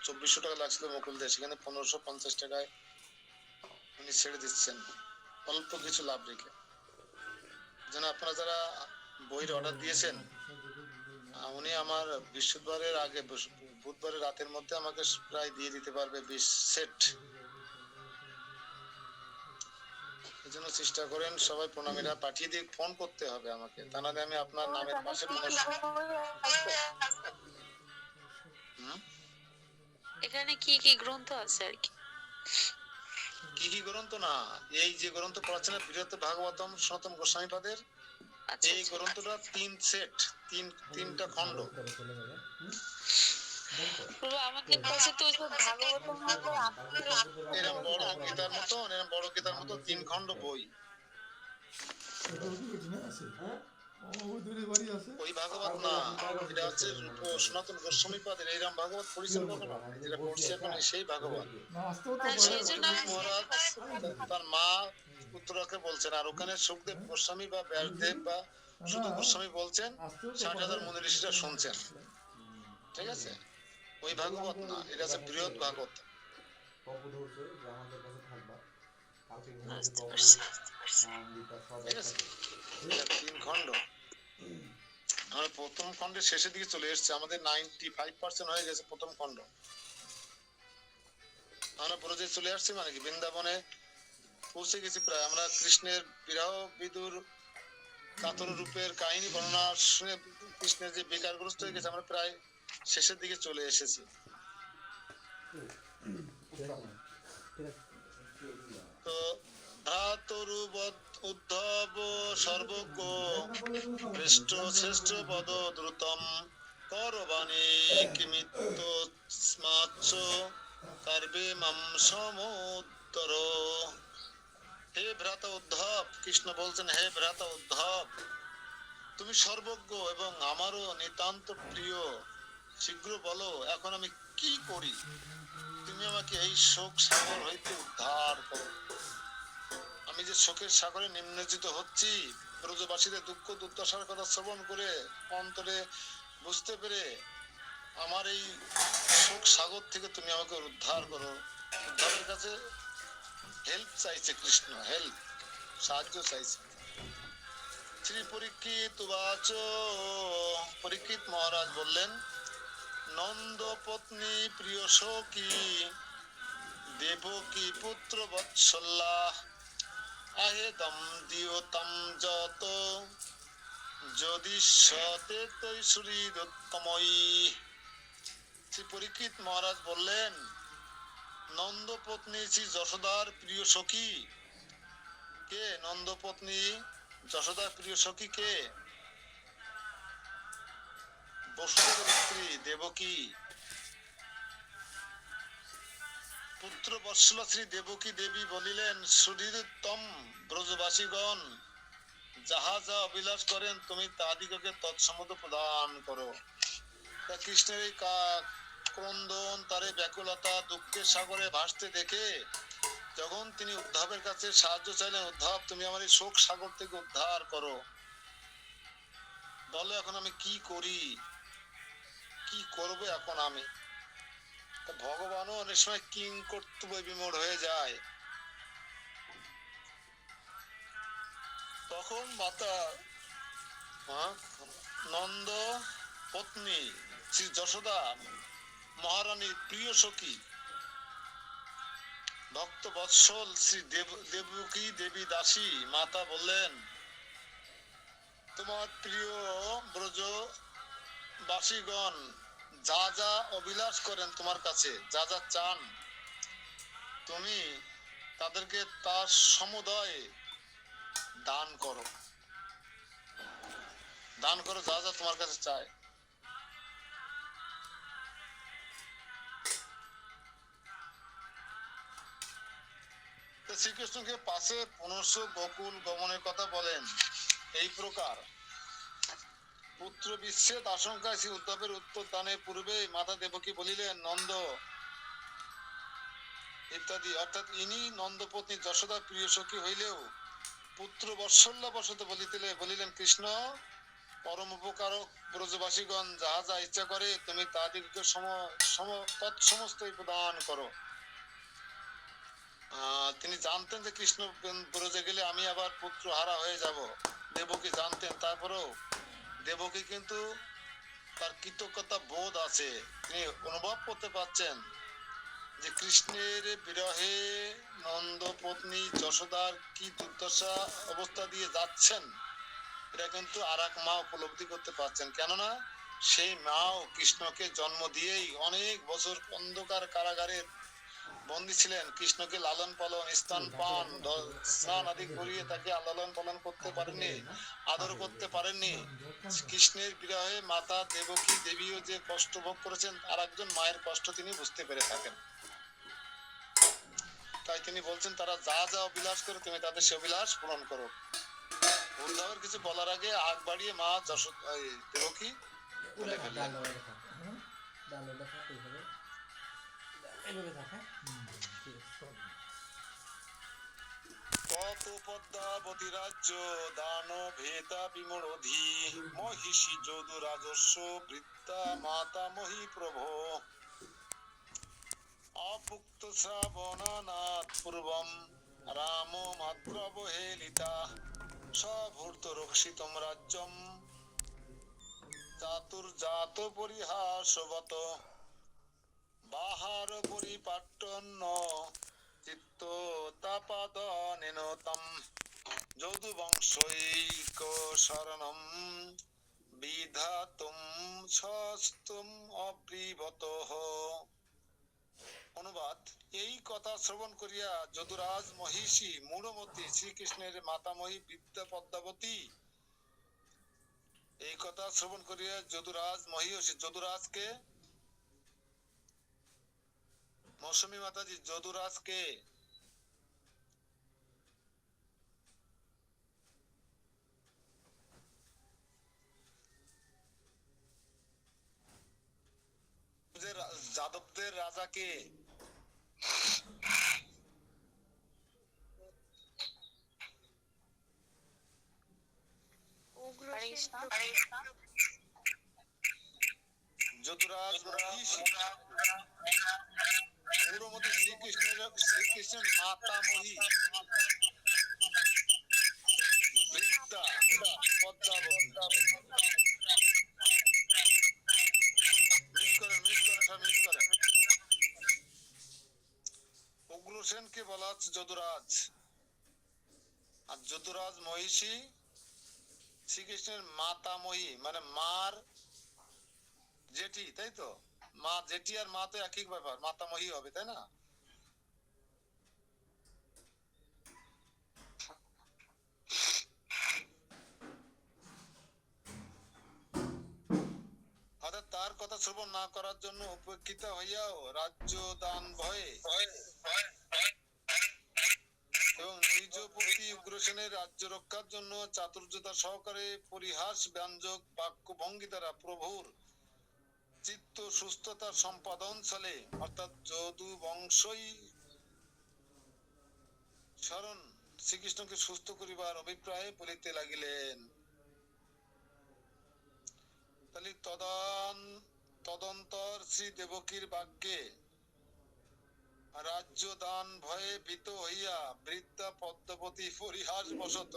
2400 টাকা লাগছিল মুকুলদের, সেখানে 1550 টাকায় উনি ছেড়ে দিচ্ছেন, অল্প কিছু লাভ রেখে। যেন আপনারা যারা বইয়ের অর্ডার দিয়েছেন, উনি আমার বৃহস্পতিবারের আগে বুধবারের রাতের মধ্যে আমাকে প্রায় দিয়ে দিতে পারবে 20 সেট। এই জন্য চেষ্টা করেন সবাই, প্রণামীরা পাঠিয়ে দিয়ে ফোন করতে হবে আমাকে, তা নাহলে আমি আপনার নামের পাশে এখানে কি কি গ্রন্থ আছে আর কি? কি কি গ্রন্থ না, এই যে গ্রন্থ পড়াচ্ছেন বৃহৎ ভাগবতম সনাতন গোস্বামী পাদের, আচ্ছা এই গ্রন্থটা 3 সেট, 3টা খণ্ড। প্রভু আমাদের কাছে তো ওইসব ভাগবতম এরকম বড় গীতার মতো, এরকম বড় গীতার মতো 3 খণ্ড বই। ওই ভাগবত না, এটা হচ্ছে সনাতন গোস্বামী পাদের এইরকম ভাগবত পরিচয় করবো না, যেটা পড়ছি এখন সেই ভাগবত। সেই জন্য মহারাজ তার মা পুত্রকে বলছেন, আর ওখানে সুখদেব গোস্বামী বা ব্যাসদেব বা শুধু গোস্বামী বলছেন, 60,000 মুনি ঋষিরা শুনছেন। ঠিক আছে? ওই ভাগবত না, এটা হচ্ছে বৃহৎ ভাগবত। বুঝতে পারছি। ঠিক আছে? এটা 3 খণ্ড। আমরা প্রথম খণ্ডের শেষের দিকে চলে এসেছি, আমাদের 95% হয়ে গেছে প্রথম খণ্ড। আমরা ব্রজে চলে আসছি, মানে কি বৃন্দাবনে পৌঁছে গেছি প্রায়। আমরা কৃষ্ণের বিরহ বিদুর কাতর রূপের কাহিনী বর্ণনা শুনে কৃষ্ণের যে বেকারগ্রস্ত হয়ে গেছে, আমরা প্রায় শেষের দিকে চলে এসেছি। তো ধাতরুবৎ উদ্ধব সর্বজ্ঞ পৃষ্ঠ শ্রেষ্ঠ পদ দ্রুতম করবাণী কিমিত্ত স্মাচ্ছ কার্বে মাম সমুত্তর। হে ভ্রাতা উদ্ধব, কৃষ্ণ বলছেন হে ভ্রাতা উদ্ধব, তুমি সর্বজ্ঞ এবং আমারও নিতান্ত প্রিয়, শীঘ্র বলো এখন আমি কি করি, তুমি আমাকে এই শোক সাগর হইতে উদ্ধার করো। আমি যে শোকের সাগরে নিমজ্জিত হচ্ছি, ব্রজবাসীদের দুঃখ দুর্দশার কথা শ্রবণ করে অন্তরে বুঝতে পেরে আমার এই শোক সাগর থেকে তুমি আমাকে উদ্ধার করো। উদ্ধারের কাছে হেল্প চাইছে কৃষ্ণ, হেল্প, সাহায্য চাইছে। শ্রী পরীক্ষিত উবাচ, পরীক্ষিত মহারাজ বললেন, নন্দ পত্নী প্রিয় সখী দেবকী পুত্র বৎসল্লা আহেদম দিয়তম যত যদি সতে তৈশুরী দত্তময়ী। শ্রী পরীক্ষিত মহারাজ বললেন, নন্দ পত্নী শ্রী যশোদার প্রিয় সখী কে? নন্দ পত্নী যশোদার প্রিয় সখী কে? বসুদেবের স্ত্রী দেবকী। পুত্র বৎসলা শ্রী দেবকী দেবী বলিলেন, সুহৃদতম ব্রজবাসীগণ যাহা যা অভিলাষ করেন তুমি তাদিগকে তৎসম্মত প্রদান করো। তা কৃষ্ণের এই ক্রন্দন, তারে ব্যাকুলতা, দুঃখের সাগরে ভাসতে দেখে যখন তিনি উদ্ধবের কাছে সাহায্য চাইলেন, উদ্ধব তুমি আমার এই শোক সাগর থেকে উদ্ধার করো, বলো এখন আমি কি করি, কি করবো এখন আমি। ভগবানও অনেক সময় কিং কর্তব্য বিমূঢ় হয়ে যায়। তখন মাতা নন্দ পত্নী শ্রী যশোদা মহারানীর প্রিয় সখী ভক্ত বৎসল শ্রী দেবকী দেবী দাসী মাতা বললেন, তোমার প্রিয় ব্রজবাসীগণ যা যা অভিলাষ করেন তোমার কাছে, যা যা চান তুমি তাদেরকে তার সমুদয় দান করো, দান করো যা যা তোমার কাছে চায়। শ্রীকৃষ্ণকে পাশে পুনশ্চ গোকুল গমনের কথা বলেন এই প্রকার, পুত্র বিচ্ছেদ আশঙ্কায় শ্রী উদ্ধবের উত্তর দানের পূর্বে মাতা দেবকী বলিলেন, নন্দ ইত্যাদি, অর্থাৎ ইনি নন্দপত্নী যশোদার প্রিয় সখী হইলেও পুত্র বৎসল্য বশত বলিলেন, কৃষ্ণ পরম উপকারক ব্রজবাসীগণ যাহা যা ইচ্ছা করে তুমি তাদেরকে তৎসমস্তই প্রদান করো। তিনি জানতেন যে কৃষ্ণ ব্রজে গেলে আমি আবার পুত্র হারা হয়ে যাব, দেবকী জানতেন, তারপরেও দেবকী কিন্তু তার কৃতজ্ঞতা বোধ আছে, তিনি অনুভব করতে পারছেন যে কৃষ্ণের বিরহে নন্দ পত্নী যশোদার কি দুর্দশা অবস্থা দিয়ে যাচ্ছেন, এটা কিন্তু আর এক মা উপলব্ধি করতে পারছেন। কেননা সেই মাও কৃষ্ণকে জন্ম দিয়েই অনেক বছর অন্ধকার কারাগারের বন্দী ছিলেন, কৃষ্ণকে লালন পালন, স্তন পান, স্নান আদি করিয়ে তাকে লালন পালন করতে পারেননি, আদর করতে পারেননি। কৃষ্ণের বিরহে মাতা দেবকী দেবীও যে কষ্ট ভোগ করেছেন, আর একজন মায়ের কষ্ট তিনি বুঝতে পেরে থাকেন। তাই তিনি বলছেন, তারা যা যা অভিলাষ করে তুমি তাদের সে অভিলাষ পূরণ করো। উদ্ধবের কিছু বলার আগে আগ বাড়িয়ে মা দেবকী বলে ফেললেন। কত পদ্মাবতী রাজ্য দান ভেতা বিমূঢ়ধি মহিষী যদু রাজস্ব বৃত্তা মাতা মহি প্রভো অপুক্ত শ্রাবণানাথ পূর্বম রাম মাত্র অবহেলিতা সভূর্ত রক্ষিতম রাজ্যম চাতুর্জাত পরিহাসবত বাহার পরিপাট্টন্য চিত্ত তাপাদনেনতম যদু বংশৈক শরণম বিধাতুম সস্তুম অব্রিবতঃ। অনুবাদ: এই কথা শ্রবণ করিয়া যদুরাজ মহিষী মূঢ়মতি শ্রীকৃষ্ণের মাতামহী বিদ্যা পদ্মাবতী, এই কথা শ্রবণ করিয়া যদুরাজ মহিষী, যদুরাজকে, মৌসুমী মাতাজি, যদুরাজকে যাদবদের রাজাকে যদুরাজ মহিষী মূঢ়মতি শ্রীকৃষ্ণের মাতামহী বিদ্যা পদ্মাবতী, মিস করেন। উগ্রসেনকে বলা হচ্ছে যদুরাজ, আর যদুরাজ মহিষী শ্রীকৃষ্ণের মাতামহী মানে মার জেঠি, তাই তো? মা জেঠি আর মা তো একই ব্যাপার, মাতামহী হবে, তাই না? অর্থাৎ তার কথা শ্রবণ না করার জন্য উপেক্ষিত হইয়াও রাজ্য দান ভয়ে এবং নিজ প্রতি উগ্রসেনের রাজ্য রক্ষার জন্য চাতুর্যতা সহকারে পরিহাস ব্যঞ্জক বাক্য ভঙ্গি দ্বারা প্রভুর চিত্ত সুস্থতার সম্পাদন চলে, অর্থাৎ যদু বংশই শরণ শ্রীকৃষ্ণকে সুস্থ করিবার অভিপ্রায়ে বলিতে লাগিলেন। তাহলে তদন্তর শ্রী দেবকীর বাক্যে রাজ্য দান ভয়ে ভীত হইয়া বৃদ্ধা পদ্মাবতী পরিহাস বশত,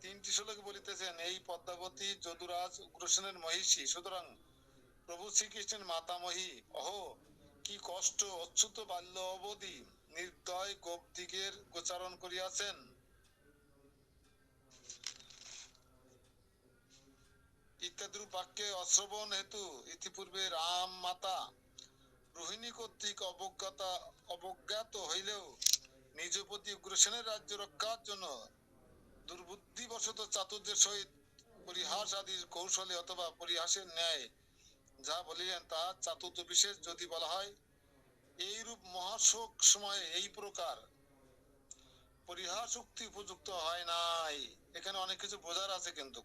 3টি শ্লোকে বলিতেছেন এই পদ্মাবতী যদুরাজ উগ্রসেনের মহিষী, সুতরাং প্রভু শ্রীকৃষ্ণের মাতামহী। অহো কি কষ্ট অচ্যুত বাল্য অবধি নির্দয় গোপদিগের গোচারণ করিয়াছেন। ইত্যাদি বাক্যে অশ্রবণ হেতু ইতিপূর্বে রাম মাতা রোহিণী কর্তৃক অবজ্ঞাত হইলেও নিজ প্রতি উগ্রসেনের রাজ্য রক্ষার জন্য দুর্বুদ্ধিবশত চাতুর্যের সহিত পরিহাস আদির কৌশলে অথবা পরিহাসের ন্যায় যা বলিলেন তা চাতুর্য বিশেষ যদি বলা হয়, এইরূপ মহাশোক সময়ে এই প্রকার পরিহাস উক্তি উপযুক্ত হয় নাই। এখানে অনেক কিছু বোঝার আছে, কিন্তু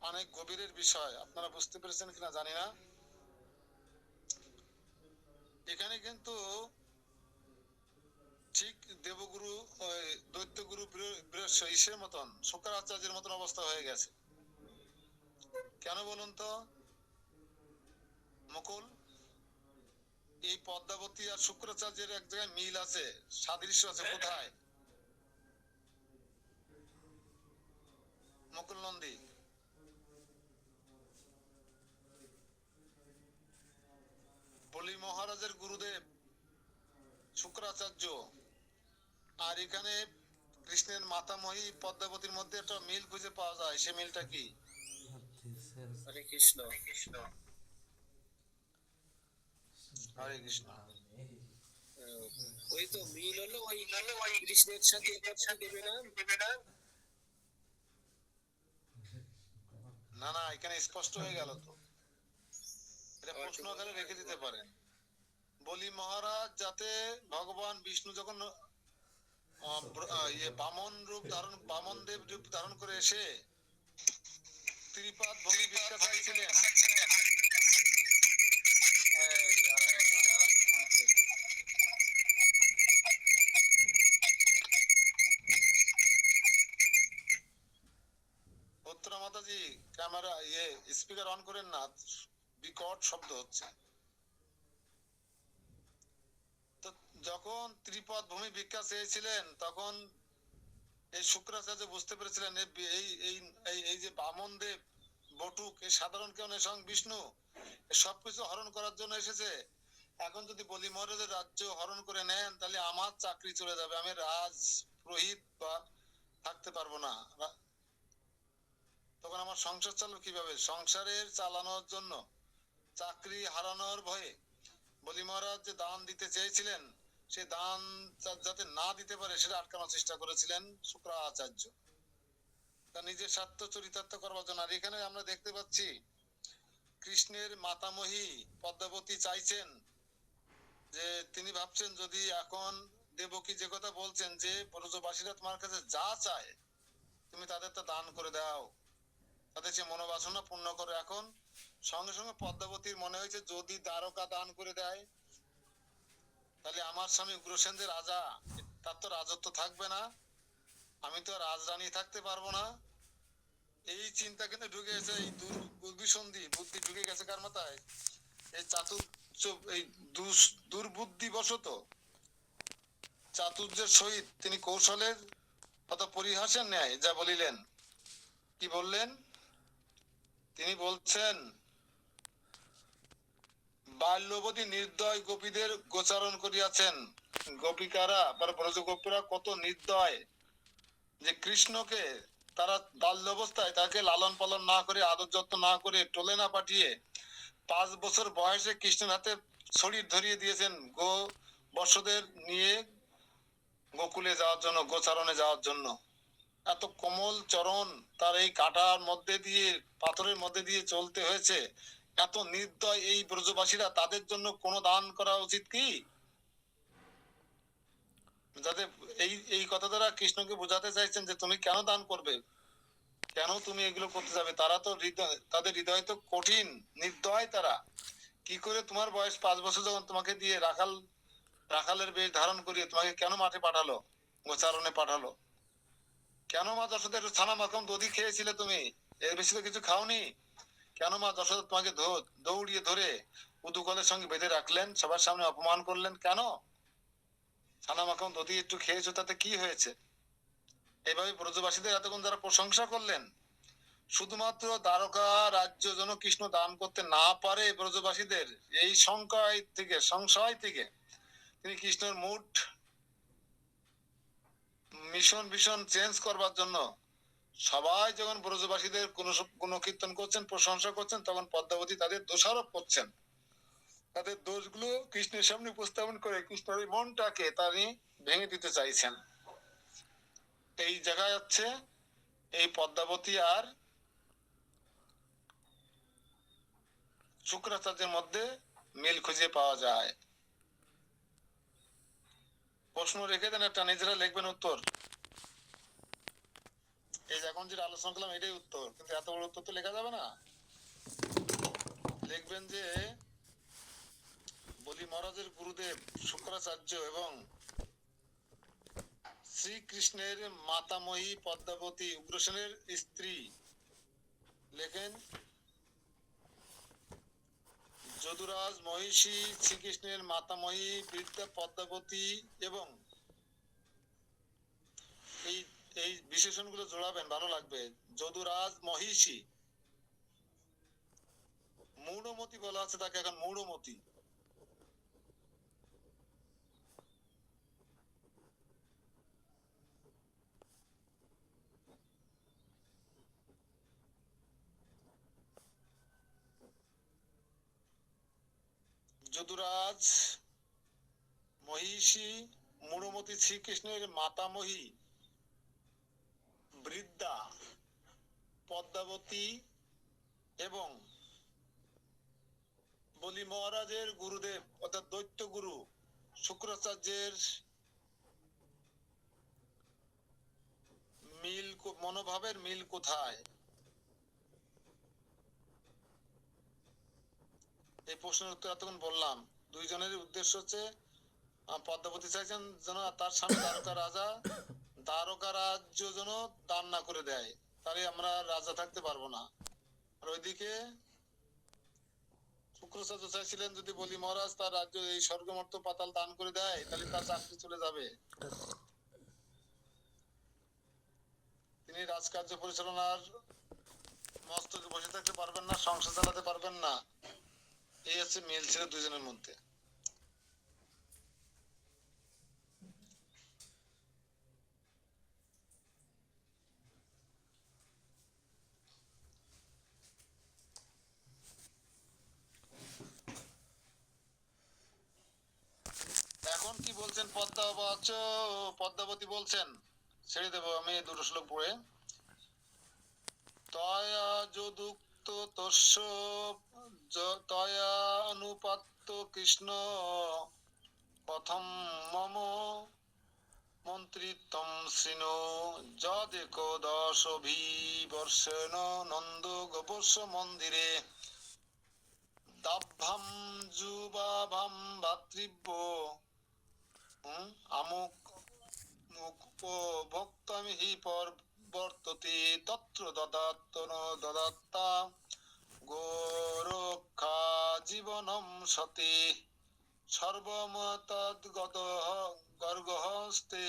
অনেক গভীরের বিষয়, আপনারা বুঝতে পেরেছেন কিনা জানি না। এখানে কিন্তু ঠিক দেবগুরু দৈত্যগুরু বৃহস্পতির মতন শুক্রাচার্যের মতন অবস্থা হয়ে গেছে। কেন বলুন তো মুকুল? এই পদ্মাবতী আর শুক্রাচার্যের এক জায়গায় মিল আছে, সাদৃশ্য আছে। কোথায় মুকুল নন্দী? বলি মহারাজের গুরুদেব শুক্রাচার্য, আর এখানে কৃষ্ণের মাতামহী পদ্মাবতীর মধ্যে একটা মিল খুঁজে পাওয়া যায়। সে মিলটা কি? হরে কৃষ্ণ, হরে কৃষ্ণ। ওই তো মিল হলো ওই কৃষ্ণের সাথে দেবে না। না না, এখানে স্পষ্ট হয়ে গেল তো, এটা প্রশ্ন আকারে রেখে দিতে পারেন। বলি মহারাজ যাতে ভগবান বিষ্ণু যখন বামন দেব রূপ ধারণ করে এসে ত্রিপাদ ভূমি ভিক্ষা চাইছিলেন, উত্তরা মাতাজি ক্যামেরা স্পিকার অন করেন না, বিকট শব্দ হচ্ছে। তো যখন ত্রিপদ ভূমি ভিক্ষা চেয়েছিলেন তখন এই শুক্রাচার্য বুঝতে পেরেছিলেন এই যে বামন দেব বটুক, এই সাধারণ কেউ নয়, স্বয়ং বিষ্ণু সবকিছু হরণ করার জন্য এসেছে। এখন যদি বলি মহারাজের রাজ্য হরণ করে নেন তাহলে আমার চাকরি চলে যাবে, আমি রাজ পুরোহিত বা থাকতে পারবো না, তখন আমার সংসার চালাবো কিভাবে? সংসারের চালানোর জন্য চাকরি হারানোর ভয়ে বলি মহারাজ যে দান দিতে চেয়েছিলেন, সে দান যাতে না দিতে পারে সেটা আটকানোর চেষ্টা করেছিলেন শুক্রাচার্য, তার নিজের স্বার্থ চরিতার্থ করবার জন্য। আর এখানে আমরা দেখতে পাচ্ছি কৃষ্ণের মাতামহী পদ্মাবতী চাইছেন যে, তিনি ভাবছেন যদি এখন দেবকী যে কথা বলছেন যে ব্রজবাসীরা তোমার কাছে যা চায় তুমি তাদের তা দান করে দাও, তাদের সে মনোবাসনা পূর্ণ করে। এখন সঙ্গে সঙ্গে পদ্মাবতীর মনে হয়েছে যদি দ্বারকা দান করে দেয় তাহলে আমার স্বামী উগ্রসেন যে রাজা, তার তো রাজত্ব থাকবে না, আমি তো রাজরানী থাকতে পারবো না। এই চিন্তা কিন্তু ঢুকে গেছে, এই দুর্বিসন্ধি বুদ্ধি ঢুকে গেছে কার মাথায়? এই এই দুর্বুদ্ধি বশত চাতুর্যের সহিত তিনি কৌশলের অত পরিহাসের ন্যায় যা বলিলেন। কি বললেন? তিনি বলছেন বাল্যবতী নির্দয় গোপীদের গোচারণ করিয়াছেন। গোপিকারা বা ব্রজগোপীরা কত নির্দয়, যে কৃষ্ণকে তারা বাল্য অবস্থায় তাকে লালন পালন না করে, আদর যত্ন না করে, টোলে না পাঠিয়ে 5 বছর বয়সে কৃষ্ণের হাতে শরীর ধরিয়ে দিয়েছেন গো বর্ষদের নিয়ে গোকুলে যাওয়ার জন্য, গোচারণে যাওয়ার জন্য। এত কোমল চরণ তার এই কাটার মধ্যে দিয়ে, পাথরের মধ্যে দিয়ে চলতে হয়েছে। এত নির্দয় এই ব্রজবাসীরা, তাদের জন্য কোনো দান করা উচিত কি? যাতে এই কথা দ্বারা কৃষ্ণকে বোঝাতে চাইছেন যে তুমি কেন দান করবে, কেন তুমি এগুলো করতে যাবে। তারা তো হৃদয়, তাদের হৃদয় তো কঠিন, নির্দয় তারা। কি করে তোমার বয়স 5 বছর যখন তোমাকে দিয়ে রাখালের বেশ ধারণ করিয়ে তোমাকে কেন মাঠে পাঠালো, গোচারণে পাঠালো? কেন মা যশোদা একটু ছানা মাখন দধি খেয়েছিলে তুমি, এর বেশি তো কিছু খাওনি? কেন মা যশোদা তোমাকে দৌড়িয়ে ধরে উদুকলের সঙ্গে বেঁধে রাখলেন, সবার সামনে অপমান করলেন? কেন? ছানা মাখন দধি একটু খেয়েছো, তাতে কি হয়েছে? এইভাবে ব্রজবাসীদের এতক্ষণ যারা প্রশংসা করলেন, শুধুমাত্র দ্বারকা রাজ্য যেন কৃষ্ণ দান করতে না পারে ব্রজবাসীদের, এই সংশয় থেকে তিনি কৃষ্ণের মুড ভীষণ চেঞ্জ করবার জন্য সবাই যখন ব্রজবাসীদের গুণ কীর্তন করছেন, প্রশংসা করছেন, তখন পদ্মাবতী তাদের দোষারোপ করছেন। তাদের দোষগুলো কৃষ্ণের সামনে উপস্থাপন করে কৃষ্ণের মনটাকে তিনি ভেঙে দিতে চাইছেন। এই জায়গায় হচ্ছে এই পদ্মাবতী আর শুক্রাচার্যের মধ্যে মিল খুঁজে পাওয়া যায়। প্রশ্ন রেখে দেন একটা, নিজেরা লিখবেন উত্তর। এই এখন যেটা আলোচনা করলাম এটাই উত্তর, কিন্তু এত বড় উত্তর তো লেখা যাবে না। লিখবেন যে বলি মহারাজের গুরুদেব শুক্রাচার্য এবং শ্রীকৃষ্ণের মাতামহী পদ্মাবতী উগ্রসেনের স্ত্রী। লেখেন যদুরাজ মহিষী শ্রীকৃষ্ণের মাতামহী বৃদ্ধা পদ্মাবতী, এবং এই বিশেষণগুলো জোড়াবেন, ভালো লাগবে। যদুরাজ মহিষী, মূঢ়মতি বলা আছে তাকে, এখন মূঢ়মতি। যদুরাজ মহিষী মূঢ়মতি শ্রীকৃষ্ণের মাতামহী বৃদ্ধা পদ্মাবতী এবং বলি মহারাজের গুরুদেব অর্থাৎ দৈত্য গুরু শুক্রাচার্যের মিল, মনোভাবের মিল কোথায়? এই প্রশ্নের উত্তর এতক্ষণ বললাম। দুইজনের উদ্দেশ্য হচ্ছে পদ্মাবতী চাইছেন যেন তার স্বামী দ্বারকা রাজা, দ্বারকা রাজ্য যেন দান না করে দেয়, তাহলে আমরা রাজা থাকতে পারবো না। আর ওইদিকে শুক্রাচার্য চাইছিলেন যদি বলি মহারাজ তার রাজ্য এই স্বর্গমর্ত পাতাল দান করে দেয় তাহলে তার চাকরি চলে যাবে, তিনি রাজকার্য পরিচালনার মস্তকে বসে থাকতে পারবেন না, সংসার চালাতে পারবেন না। এই হচ্ছে মিল ছিল দুজনের মধ্যে। বলছেন পদ্মাবতী বলছেন, ছেড়ে দেবো আমি এই দুটো শ্লোক পড়ে। তয়া যদুক্ত তস্য তয়া অনুপাত্ত কৃষ্ণ প্রথম মম মন্ত্রিত্বম শৃণু যদেকদশভিবর্ষেণ নন্দ গোপস্য মন্দিরে দাভ্যাম যুবাভাম ভাতৃব্য আমুক ভক্তম হি বর্ততে তত্র দদাত্তা গোরক্ষা জীবনম সতে সর্বম তদ্গত গর্গহস্তে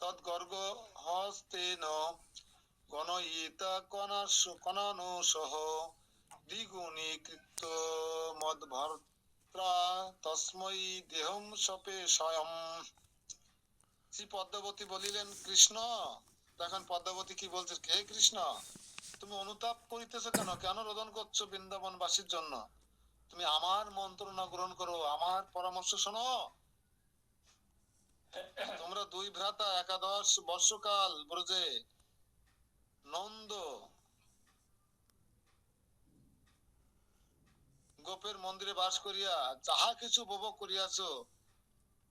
তদ্গর্গহস্তেন গণয়িতা কনানুসহ দ্বিগুণীকৃত মদ্ভর্ত্রা তস্मै দেহম সপে স্বয়ং। শ্রী পদ্মাবতী বলিলেন, কৃষ্ণ। তখন পদ্মাবতী কি বলছে, হে কৃষ্ণ, তুমি অনুতাপ করিতেছো কেন? কেন রোদন করছো বৃন্দাবনবাসীর জন্য? তুমি আমার মন্ত্রণা গ্রহণ করো, আমার পরামর্শ শোনো। তোমরা দুই ভ্রাতা 11 বর্ষকাল ব্রজে নন্দ গোপের মন্দিরে বাস করিয়া যাহা কিছু উপভোগ করিয়াছ,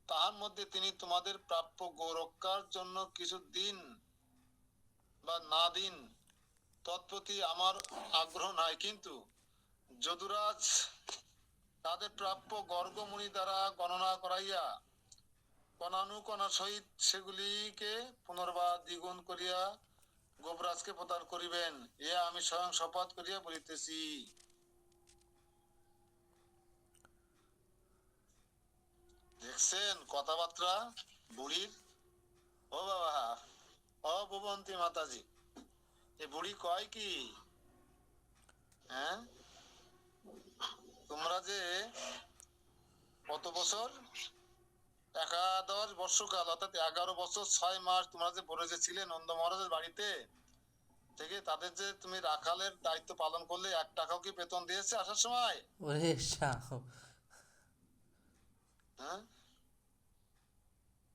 তাহার মধ্যে তিনি তোমাদের প্রাপ্য গৌরক্ষার জন্য কিছু দিন বা না দিন তৎপ্রতি আমার আগ্রহ নাই, কিন্তু যদুরাজ তাদের প্রাপ্য গর্গমুনি দ্বারা গণনা করাইয়া কণানুকণা সহিত সেগুলিকে পুনর্বার দ্বিগুণ করিয়া গোপরাজকে প্রদান করিবেন, এ আমি স্বয়ং শপথ করিয়া বলিতেছি। দেখছেন কথাবার্তা বুড়ির? ও বাবা, ও ভুবন্তী মাতাজি, এ বুড়ি কয় কি, হ্যাঁ তোমরা যে কত বছর 11 বর্ষকাল অর্থাৎ 11 বছর 6 মাস তোমরা যে ব্রজে ছিলে নন্দ মহারাজের বাড়িতে থেকে, তাদের যে তুমি রাখালের দায়িত্ব পালন করলে 1 টাকাও কি বেতন দিয়েছে আসার সময়? ওরে শাহ, হ্যাঁ,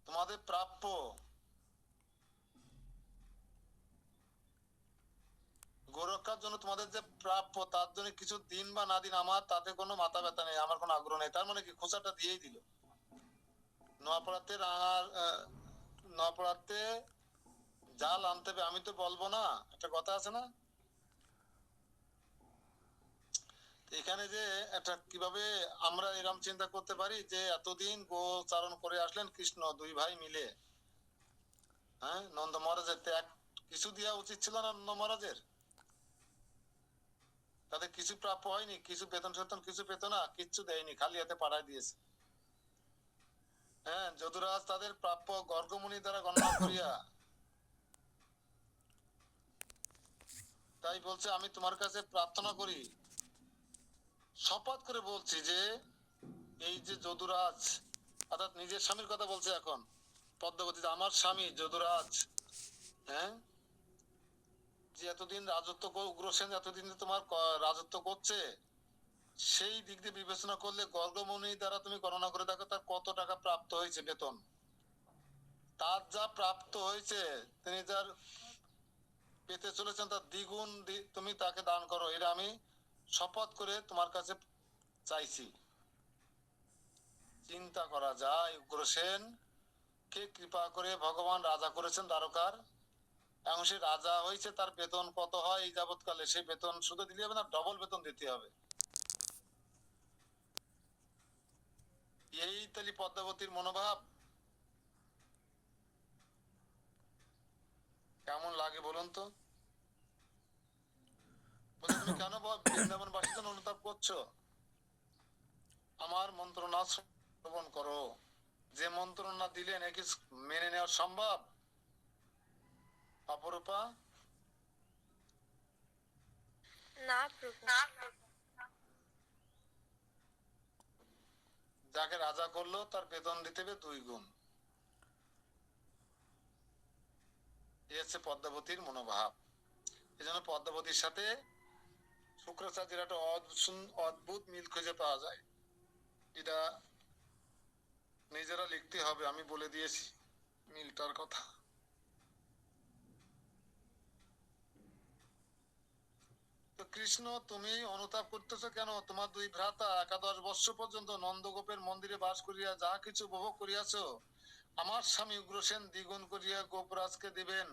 তোমাদের প্রাপ্য গোরক্ষার জন্য তোমাদের যে প্রাপ্য, তার জন্য কিছু দিন বা না দিন আমার তাতে কোনো মাথা ব্যথা নেই, আমার কোনো আগ্রহ নেই। তার মানে কি খোঁচাটা দিয়েই দিল। নপড়াতে জাল আনতে হবে, আমি তো বলবো না, একটা কথা আছে না? এখানে যে একটা কিভাবে আমরা এরকম চিন্তা করতে পারি যে এতদিন গোচারণ করে আসলেন কৃষ্ণ দুই ভাই মিলে, হ্যাঁ, নন্দ মহারাজের ত্যাগ কিছু দেওয়া উচিত ছিল না? নন্দ মহারাজের তাদের কিছু প্রাপ্য হয়নি, কিছু বেতন টেতন কিছু পেত না, কিচ্ছু দেয়নি, খালি হাতে পাঠায় দিয়েছে। হ্যাঁ, যদুরাজ তাদের প্রাপ্য গর্গমুনি দ্বারা গণনা করিয়া, তাই বলছে আমি তোমার কাছে প্রার্থনা করি, শপথ করে বলছি যে এই যে যদুরাজ, অর্থাৎ নিজের স্বামীর কথা বলছে এখন পদ্মাবতী, আমার স্বামী যদুরাজ, হ্যাঁ, যে এতদিন রাজত্ব উগ্রসেন এতদিন তোমার রাজত্ব করছে, সেই দিক দিয়ে বিবেচনা করলে গর্গমুনি দ্বারা তুমি গণনা করে দেখো তার কত টাকা প্রাপ্ত হয়েছে বেতন। তার যা প্রাপ্ত হয়েছে, তিনি যার পেতে চলেছেন তার দ্বিগুণ তুমি তাকে দান করো, এটা আমি শপথ করে তোমার কাছে চাইছি। চিন্তা করা যায় উগ্রসেন কে কৃপা করে ভগবান রাজা করেছেন দ্বারকার, এবং সে রাজা হয়েছে, তার বেতন কত হয় এই যাবৎকালে, সেই বেতন শুধু দিলে হবে না, ডবল বেতন দিতে হবে। এই তালি পদ্মাবতীর মনোভাব কেমন লাগে বলুন তো? তুমি কেন বৃন্দাবন বাসীর জন্য অনুতাপ করছো? আমার মন্ত্রণা শ্রবণ করো। যে মন্ত্রণা দিলে নাকি মেনে নেওয়া সম্ভব? অপরূপা, না প্রভু। যাকে রাজা করলো তার বেতন দিতে হবে 2 গুণ। এই হচ্ছে পদ্মাবতীর মনোভাব। এই জন্য পদ্মাবতীর সাথে শুক্রাচার্যের একটা অদ্ভুত মিল খুঁজে পাওয়া যায়। এটা নিজেরা লিখতে হবে, আমি বলে দিয়েছি মিলটার কথা। তো কৃষ্ণ, তুমি অনুতাপ করতেছো কেন? তোমার দুই ভ্রাতা একাদশ বৎসর পর্যন্ত নন্দগোপের মন্দিরে বাস করিয়া যাহা কিছু উপভোগ করিয়াছ, আমার স্বামী উগ্রসেন দ্বিগুণ করিয়া গোপরাজকে দিবেন।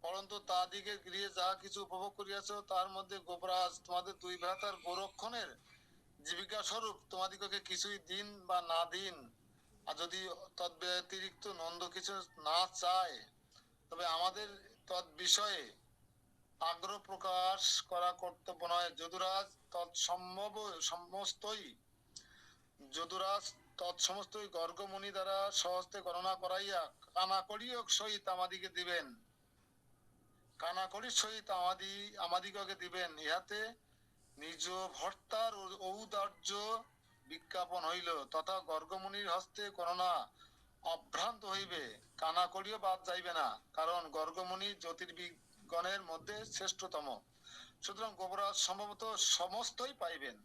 পরন্তু তাদিকে গৃহে যাহা কিছু উপভোগ করিয়াছ, তার মধ্যে গোপরাজ তোমাদের দুই ভ্রাতার গোরক্ষণের জীবিকা স্বরূপ তোমাদিগকে কিছুই দিন বা না দিন, আর যদি তদ্ব্যতিরিক্ত নন্দ কিছু না চায়, তবে আমাদের তদ বিষয়ে আগ্রহ প্রকাশ করা কর্তব্য নয়। যদুরাজ তৎসমস্তই গর্গমুনি দ্বারা সহস্তে গণনা করাইয়া কানাকড়িও সহিত আমাদিকে দিবেন, কানাকড়ির সহিত আমাদিগকে দিবেন। ইহাতে নিজ ভর্তার ঔদার্য বিজ্ঞাপন হইল, তথা গর্গমুনির হস্তে গণনা অভ্রান্ত হইবে, কানাকড়িও বাদ যাইবে না, কারণ গর্গমুনি জ্যোতির্বিজ্ঞানের মধ্যে শ্রেষ্ঠতম। সুতরাং গোবরাজ সম্ভবত সমস্তই পাইবেন।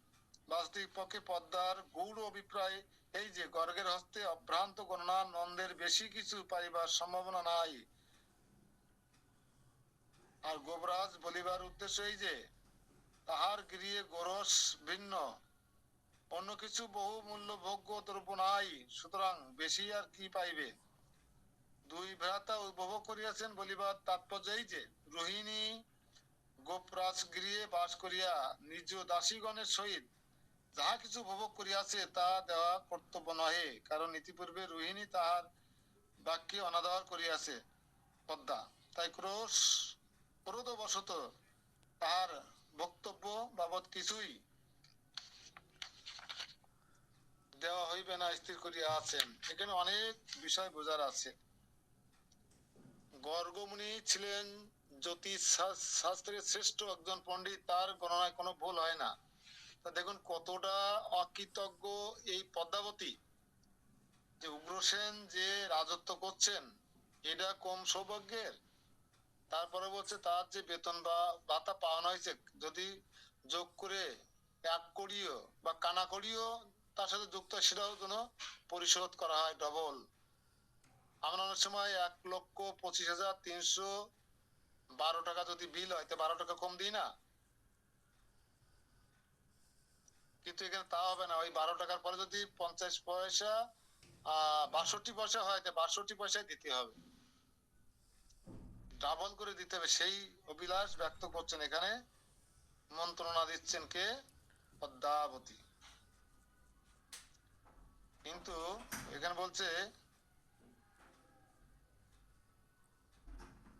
বাস্তবিক পক্ষে পদ্মার গৌড় অভিপ্রায় এই যে গর্গের হস্তে অভ্রান্ত গণনা নন্দের বেশি কিছু পাইবার সম্ভাবনা নাই। আর গোবরাজ বলিবার উদ্দেশ্য এই যে তাহার গৃহে গোরস ভিন্ন, অন্য কিছু বহু মূল্য ভোগ্য দ্রব্য নাই, সুতরাং বেশি আর কি পাইবে। দুই ভ্রাতা উপভোগ করিয়াছেন বলিবার তাৎপর্য এই যে রোহিণী গোপরাজ গৃহে বাস করিয়া নিজ দাসীগণের সহিত যাহা কিছু উপভোগ করিয়াছে তা দেওয়া কর্তব্য নহে, কারণ ইতিপূর্বে রোহিণী তাহার বাক্যে অনাদর করিয়াছে পদ্মা, তাই ক্রোধবশত তাহার বক্তব্য বাবদ কিছুই দেওয়া হইবে না স্থির করিয়া আছেন। এখানে অনেক বিষয় বোঝার আছে। গর্গমুনি ছিলেন জ্যোতিষ শাস্ত্রের শ্রেষ্ঠ একজন পণ্ডিত, তার গণনায় কোনো ভুল হয় না। তা দেখুন কতটা অকৃতজ্ঞ এই পদ্মাবতী, যে উগ্রসেন যে রাজত্ব করছেন এটা কম সৌভাগ্যের। তারপরে বলছে তার যে বেতন বা ভাতা পাওয়ানো হয়েছে যদি যোগ করে 1 কোটিও বা কানা কোটিও তার সাথে যুক্ত হয়, সেটাও যেন পরিশোধ করা হয় ডবল। আমরা অনেক সময় 1,25,312 টাকা যদি বিল হয় তো 12 টাকা কম দিই না, কিন্তু এখানে তা হবে না। ওই 12 টাকার পরে যদি 50 পয়সা 62 পয়সা হয় তো 62 পয়সায় দিতে হবে, ডাবল করে দিতে হবে। সেই অভিলাষ ব্যক্ত করছেন এখানে, মন্ত্রণা দিচ্ছেন কে? পদ্মাবতী। কিন্তু এখানে বলছে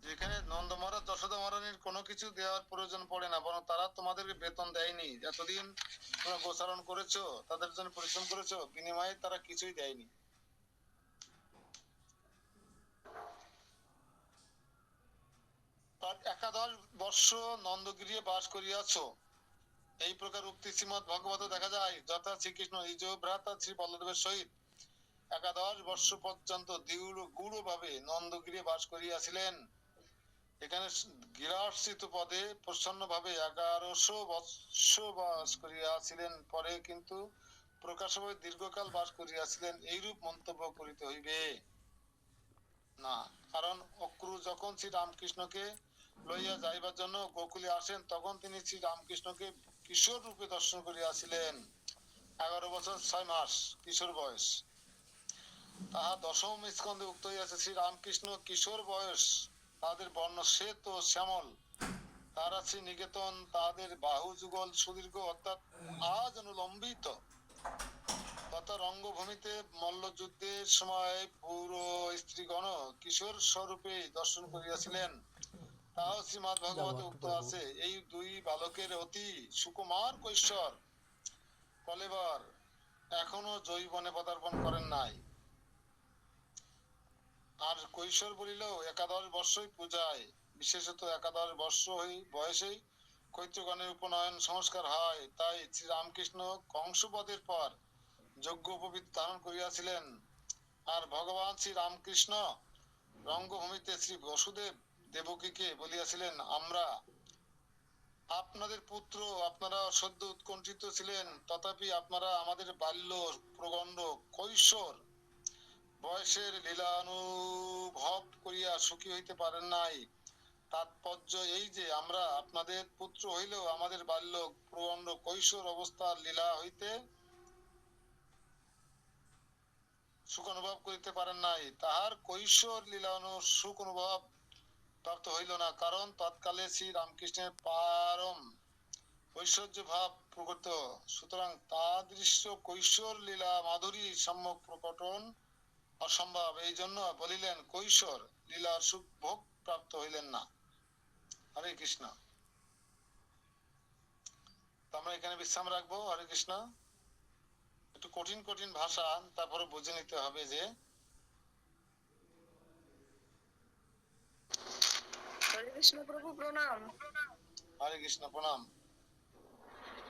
যেখানে নন্দ মহারাজ যশোদা মহারানীর কোনো কিছু দেওয়ার প্রয়োজন পড়ে না, বরং তারা তোমাদেরকে বেতন দেয়নি। এতদিন তোমরা গোচারণ করেছো, তাদের জন্য পরিশ্রম করেছো, বিনিময়ে তারা কিছুই দেয়নি। তার 11 বর্ষ নন্দগৃহে বাস করিয়াছ, এই প্রকার উক্তি শ্রীমদ ভগবত দেখা যায়। যথা শ্রীকৃষ্ণ নিজ ভ্রাতা শ্রী বল্লদেবের সহিত 11 বর্ষ পর্যন্ত গূঢ় ভাবে নন্দগৃহে বাস করিয়াছিলেন। এখানে গৃহাশ্রিত পদে প্রসন্ন ভাবে 1100 বৎসর বাস করিয়াছিলেন, পরে কিন্তু প্রকাশভাবে দীর্ঘকাল বাস করিয়াছিলেন, এইরূপ মন্তব্য করিতে হইবে না। কারণ অক্রু যখন শ্রী রামকৃষ্ণকে লইয়া যাইবার জন্য গোকুলে আসেন, তখন তিনি শ্রী রামকৃষ্ণকে কিশোর রূপে দর্শন করিয়াছিলেন। 11 বছর 6 মাস কিশোর বয়স। তাহা 10ম স্কন্ধে উক্ত হইয়াছে। শ্রী রামকৃষ্ণ কিশোর বয়স, তাদের বর্ণ শ্বেত ও শ্যামল, তারা শ্রী নিকেতন, তাদের বাহু যুগল সুদীর্ঘ অর্থাৎ আজ অনুলম্বিত, তথা রঙ্গভূমিতে মল্লযুদ্ধের সময় পুরো স্ত্রীগণ কিশোর স্বরূপে দর্শন করিয়াছিলেন, তাও শ্রীমদ ভগবতে উক্ত আছে। এই দুই বালকের অতি সুকুমার কৈশোর কলেবর এখনো যৌবনে পদার্পণ করেন নাই। আর কৈশোর বলিলেও 11 বর্ষই পূজায়, বিশেষত 11 বর্ষ বয়সেই কৈত্রগণের উপনয়ন সংস্কার হয়। তাই শ্রী রামকৃষ্ণ কংসবধের পর যজ্ঞ উপবিদ ধারণ করিয়াছিলেন। আর ভগবান শ্রী রামকৃষ্ণ রঙ্গভূমিতে শ্রী বসুদেব দেবকীকে বলিয়াছিলেন, আমরা আপনাদের পুত্র, আপনারা সদ্য উৎকণ্ঠিত ছিলেন, তথাপি আপনারা আমাদের বাল্য প্রগণ্ড কৈশোর বয়সের লীলা অনুভব করিয়া সুখী হইতে পারেন নাই। তাৎপর্য এই যে আমরা আপনাদের পুত্র হইলেও আমাদের বাল্য প্রৌঢ় কৈশোর অবস্থার লীলা হইতে সুখ অনুভব করিতে পারেন নাই। তাহার কৈশোর লীলা সুখ অনুভব প্রাপ্ত হইল না, কারণ তৎকালে শ্রী রামকৃষ্ণের পারম ঐশ্বর্য ভাব প্রকট। সুতরাং তাদৃশ্য কৈশোর লীলা মাধুরী সম্যক প্রকটন অসম্ভব। এই জন্য বলিলেন কৈশোর লীলার সুখ ভোগ প্রাপ্ত হইলেন না। হরে কৃষ্ণ। তো আমরা এখানে বিশ্রাম রাখবো। হরে কৃষ্ণ। একটু কঠিন কঠিন ভাষা, তারপরে বুঝে নিতে হবে যে হরে কৃষ্ণ প্রভু প্রণাম। হরে কৃষ্ণ প্রণাম।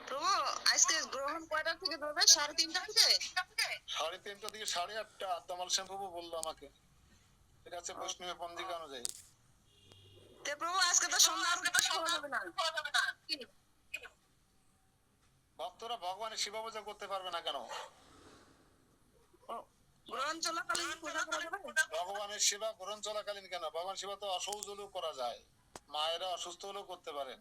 প্রভু আজকে গ্রহণ কয়টা থেকে ধরবে? 3:30টা থেকে? 3:30 থেকে 8:30 আদ্দামাল শ্যামপ্রভু বললো আমাকে। এটা হচ্ছে বৈষ্ণব পঞ্জিকা অনুযায়ী। তে প্রভু আজকে তো সন্ধ্যা খাওয়া যাবে না। ভক্তরা ভগবানের সেবা পূজা করতে পারবে না কেন? গ্রহণ চলাকালীন পূজা করা যাবে? ভগবানের সেবা গ্রহণ চলাকালীন কেন? ভগবান সেবা তো অসৌজ হলেও করা যায়, মায়েরা অসুস্থ হলেও করতে পারেন।